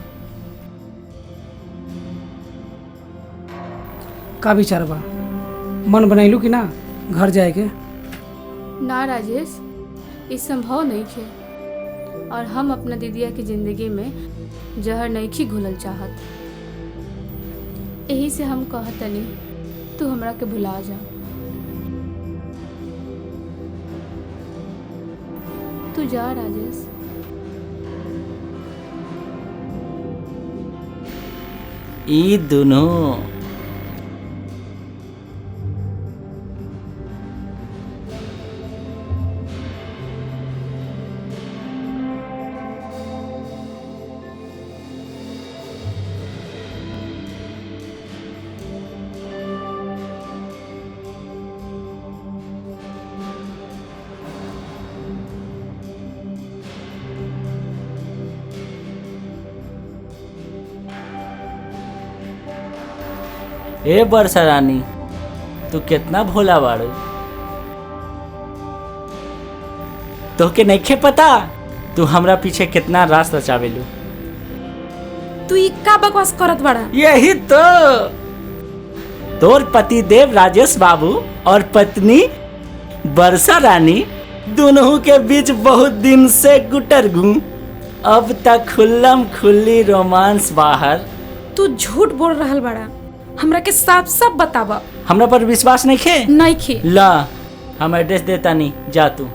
का विचार बा? मन बनैलू कि ना घर जाए के? ना राजेश, ये संभव नहीं थे और हम अपना दीदिया की जिंदगी में जहर नहीं खी घुलल चाहत। यही से हम कहतनी तू हमरा के भुला जा। तू जा राजेश। ई दोनों ए वर्षा रानी, तू कितना भोला बाड़ू। तोहके नइखे पता तू हमरा पीछे कितना रास रचावेलू। तू ई का बकवास करत बाड़ा? यही तो तोर पति देव राजेश बाबू और पत्नी वर्षा रानी दोनों के बीच बहुत दिन से गुटरगू। अब तक खुल्लम खुल्ली रोमांस बाहर। तू झूठ बोल रहल बाड़ा। हमरा के साफ साफ बतावा। हमरा पर विश्वास नहीं खे? नहीं खे। ला हम एड्रेस देता नहीं, जा तू।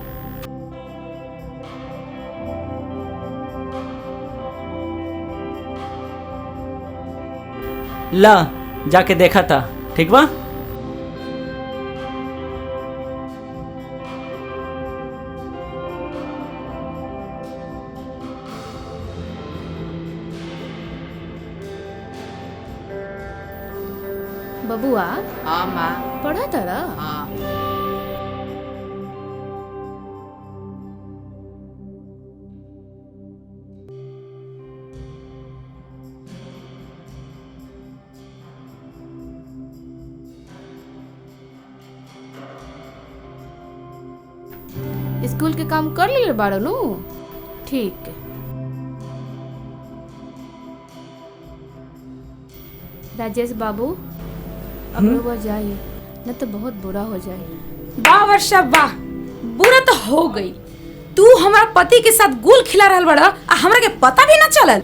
ला जाके देखा था, ठीक बा? बबुआ। हाँ माँ। पढ़ा तारा? हाँ। स्कूल के काम कर ले बाड़ो नु? ठीक है। राजेश बाबू अब रउआ जाइए, न तो बहुत बुरा हो जाए। वाह वर्षा वाह, बुरा तो हो गई। तू हमारा पति के साथ गुल खिला रहल बड़ा आ हमरा के पता भी ना चलल।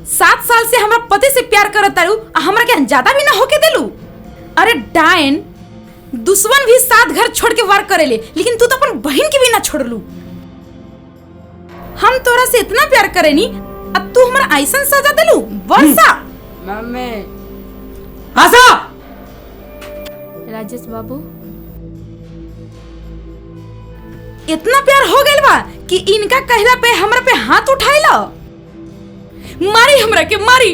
7 साल से हमरा पति से प्यार करत तारू आ हमरा के अंजादा भी ना होके देलू। अरे डायन, दुश्मन भी साथ घर छोड़ के वार करेले, लेकिन तू तो अपन बहन की भी ना छोड़लू। हम तोरा से इतना प्यार करेनी अब तू हमारा ऐसन सजा देलू। वर्षा। मम्मी। आशा। राजेश बाबू इतना प्यार हो गइल बा कि इनका कहला पे हमरा पे हाथ उठाइला। मारी हमरा के मारी।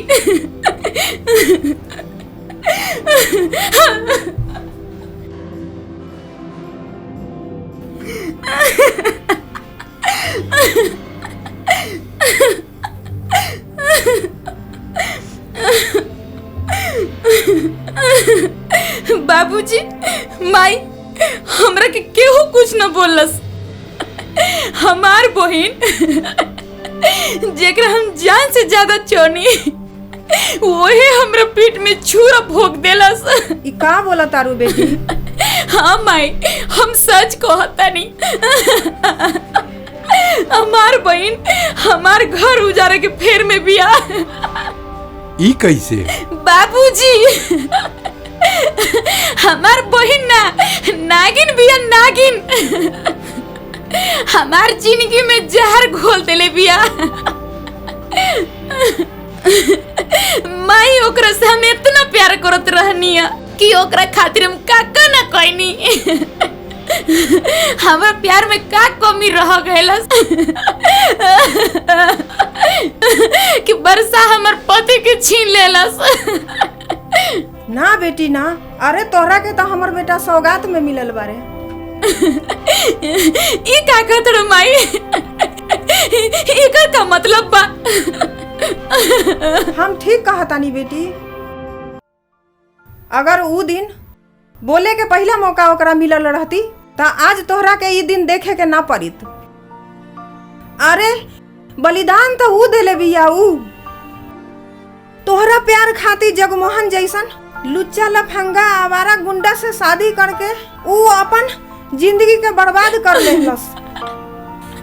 बाबूजी, माई, हमरा के केहू कुछ न बोलस। हमार बहन जेकरा हम जान से ज्यादा चोनी वही हमरा पीठ में छुरा भोग देलस। ई का बोला तारू बेटी? हाँ माई, हम सच कहतानी। हमार बहन हमार घर उजारे के फेर में बिया। ई कैसे? बाबूजी, हमार बहन ना नागिन बिया, नागिन। हमार जिंदगी में जहर घोल देले बिया। माई ओकरा से हम इतना प्यार करत रहनी कि ओकरा खातिर हम का ना कहनी। हमार प्यार में का कमी रह गइलस कि वर्षा हमार पति के छीन लेलस। ना बेटी ना, अरे तोहरा के तो हमर बेटा सौगात में मिलल बारे। ई का कहत माई? एकर का मतलब बा? हम ठीक कहतानी बेटी। अगर ऊ दिन बोले के पहला मौका ओकरा मिलल रहती त आज तोहरा के ई दिन देखे के ना पड़ित। अरे बलिदान तो ऊ देले बिया। ऊ तोहरा प्यार खातिर जगमोहन जैसन लुच्चा लफंगा आवारा गुंडा से शादी करके ऊ अपन जिंदगी के बर्बाद कर लेलस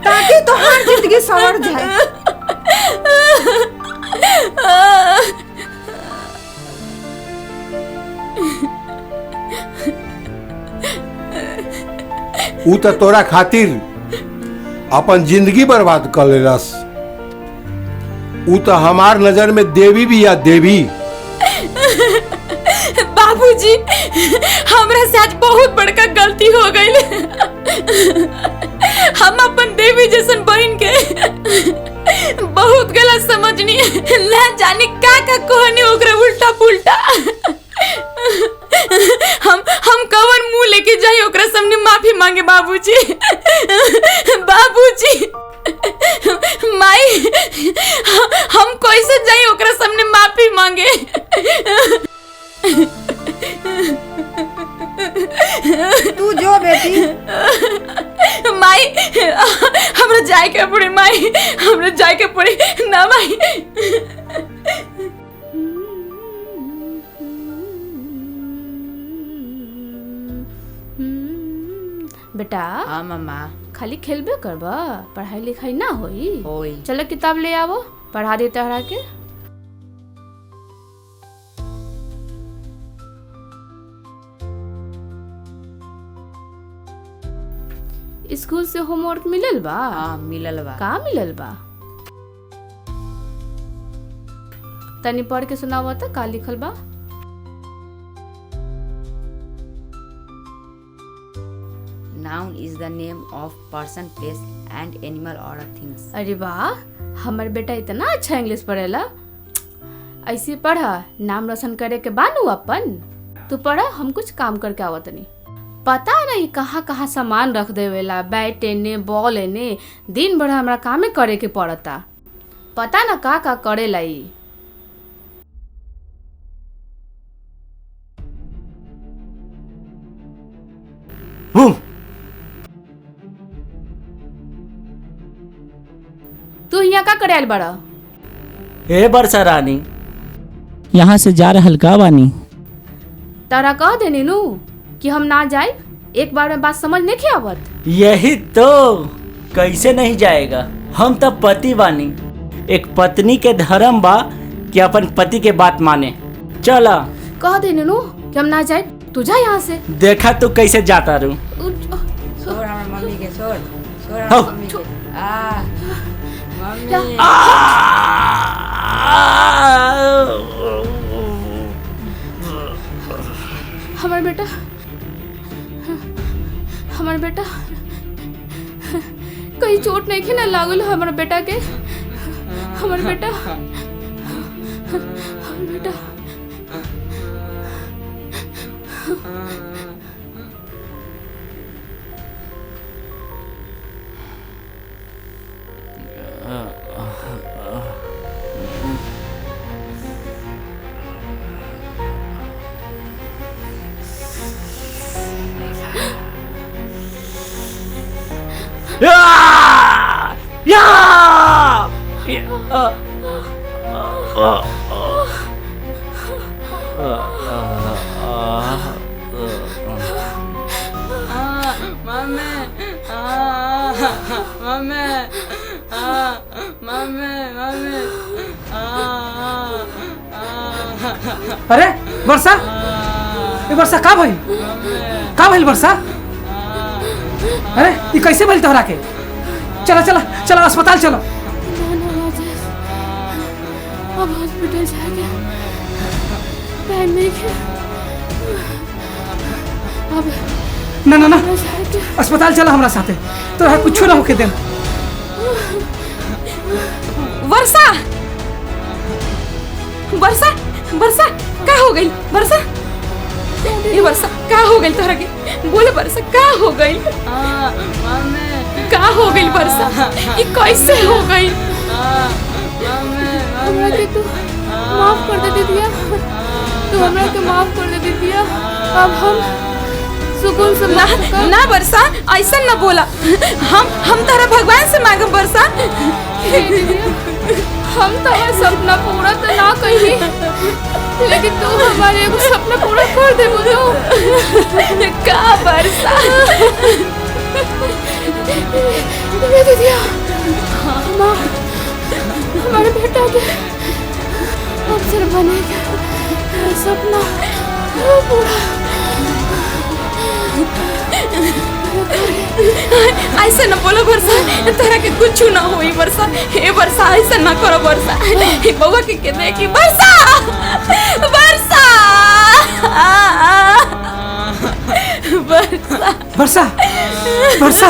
ताकि तोहार जिंदगी संवर जाए। ऊ तो तोरा खातिर अपन जिंदगी बर्बाद कर लेलस। ऊ तो हमार नजर में देवी भी या देवी। बाबूजी, हमरा से आज बहुत बड़का गलती हो गई। हम अपन देवी जैसन बहन के बहुत गलत समझनी। ना जाने का कहनी ओकरा उल्टा पुल्टा। हम कवन मुंह लेके जाई ओकरा सामने माफी मांगे? बाबूजी, बाबूजी, माई, हम कैसे जाई ओकरा सामने माफी मांगे? तू जो बेटी। माई, हमरा जाए के पड़े। माई, हमरा जाए के पड़े ना माई। बेटा। हाँ मम्मा। खाली खेलबे करबा, पढ़ाई लिखाई ना होई? होई। चलो किताब ले आवो, पढ़ा देता हरा के। स्कूल से होमवर्क मिलल बा? हाँ मिलल बा। का मिलल बा? तनी पढ़ के सुनावा त का लिखल बा? Noun is the name of person, place and animal or things. अरे वाह, हमार बेटा इतना अच्छा इंग्लिश पढ़ेला। ऐसे पढ़ा, नाम रोशन करे के बानू अपन। तू पढ़ा, हम कुछ काम करके आवत नहीं। पता नहीं कहाँ कहाँ सामान रख देवेला, बैट एने बॉल एने, दिन भर हमरा कामे करे के पड़ता। पता ना का करेला ई। तू यहाँ का करे आइल बड़ा? ए बरसा रानी, यहाँ से जा रहल का बानी? तारा कह देनी नू कि हम ना जाए। एक बार में बात समझ नहीं के आवत। यही तो, कैसे नहीं जाएगा? हम तो पति बानी। एक पत्नी के धर्म बा कि अपन पति के बात माने। चला कह देनी नू कि हम ना जाए। तू जा यहाँ से। देखा तू कैसे जाता रू। छोड़ हमार मम्मी के, छोड़ छोड़ हो। हमार मम्मी के। मम्मी हमार बेटा कहीं चोट नहीं ना लागल हमारे बेटा के? हमारे बेटा अरे वर्षा, ये वर्षा का भइल? का भइल वर्षा? अरे ये कैसे भइल तोहरा के? चला चला चला अस्पताल चलो। अब हॉस्पिटल जाएंगे। टाइम नहीं है। अब ना ना ना, अस्पताल चला हमरा साथे। तोहरा कुछ ना होके दे। वर्षा, वर्षा, वर्षा का हो गई? वर्षा, ये वर्षा का हो गई तोहरा के? बोले वर्षा का हो गई? का हो गई वर्षा? ये कैसे हो गई? हमरा के तू माफ कर दे दीदिया। तू हमरा के माफ कर दे दीदिया। अब हम सुकून से ना ना वर्षा, ऐसा ना बोला। हम तारा भगवान से मांगब वर्षा। हम तुम्हारा सपना पूरा तो ना कही, लेकिन तू हमारे एगो सपना पूरा कर दे बोलो। का वर्षा? दीदिया, हमारे बेटा के अफसर बनेगा सपना पूरा। ऐसा न बोलो वर्षा, तारा के कुछ ना होई वर्षा। हे वर्षा, ऐसा न करो वर्षा। हे बउआ के देखी वर्षा, वर्षा, वर्षा, वर्षा,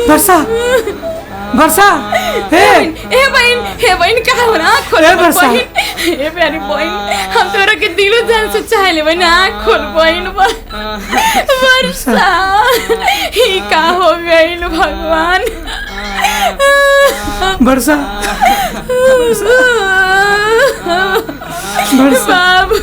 वर्षा, वर्षा, हे बहन कहाँ हो ना? खोल बहन, हे प्यारी बहन, हम तोरा के दिलो जान से चाह ले बहन। आँख खोल बहन। वर्षा, ही का हो गई भगवान? वर्षा, बाबू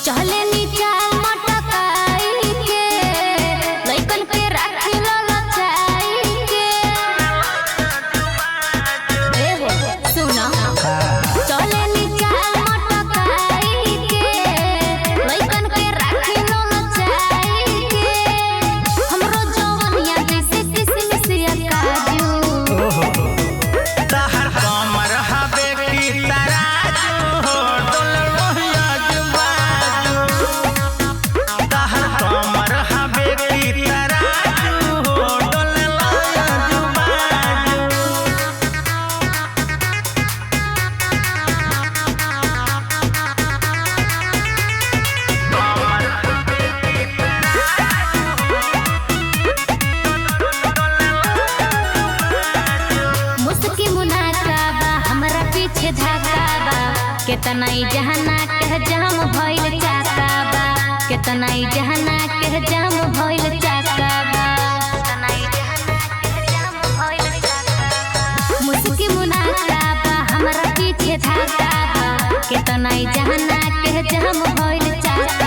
चले नी चाल मटकाई चले नी चाल मटकाई के लइकन के राखी लो नचाई के हमरो जवनिया जैसे किसमिस या काजू तहर कमर हबे की तराजू हो डोल रोहिया जुबाजू तहर कमर हबे की तराजू हो डोल रोहिया जुबाजू मुस्की मुनाकाबा हमरा पीछे झाकाबा केतना ई जहाना कह जाम भइल चाकाबा केतना ई जहाना कह जाम भइल चाकाबा केतना ई जहाना कह जाम भइल चाकाबा मुस्की मुनाकाबा हमरा पीछे झाकाबा केतना ई जहाना कह जाम भइल चाकाबा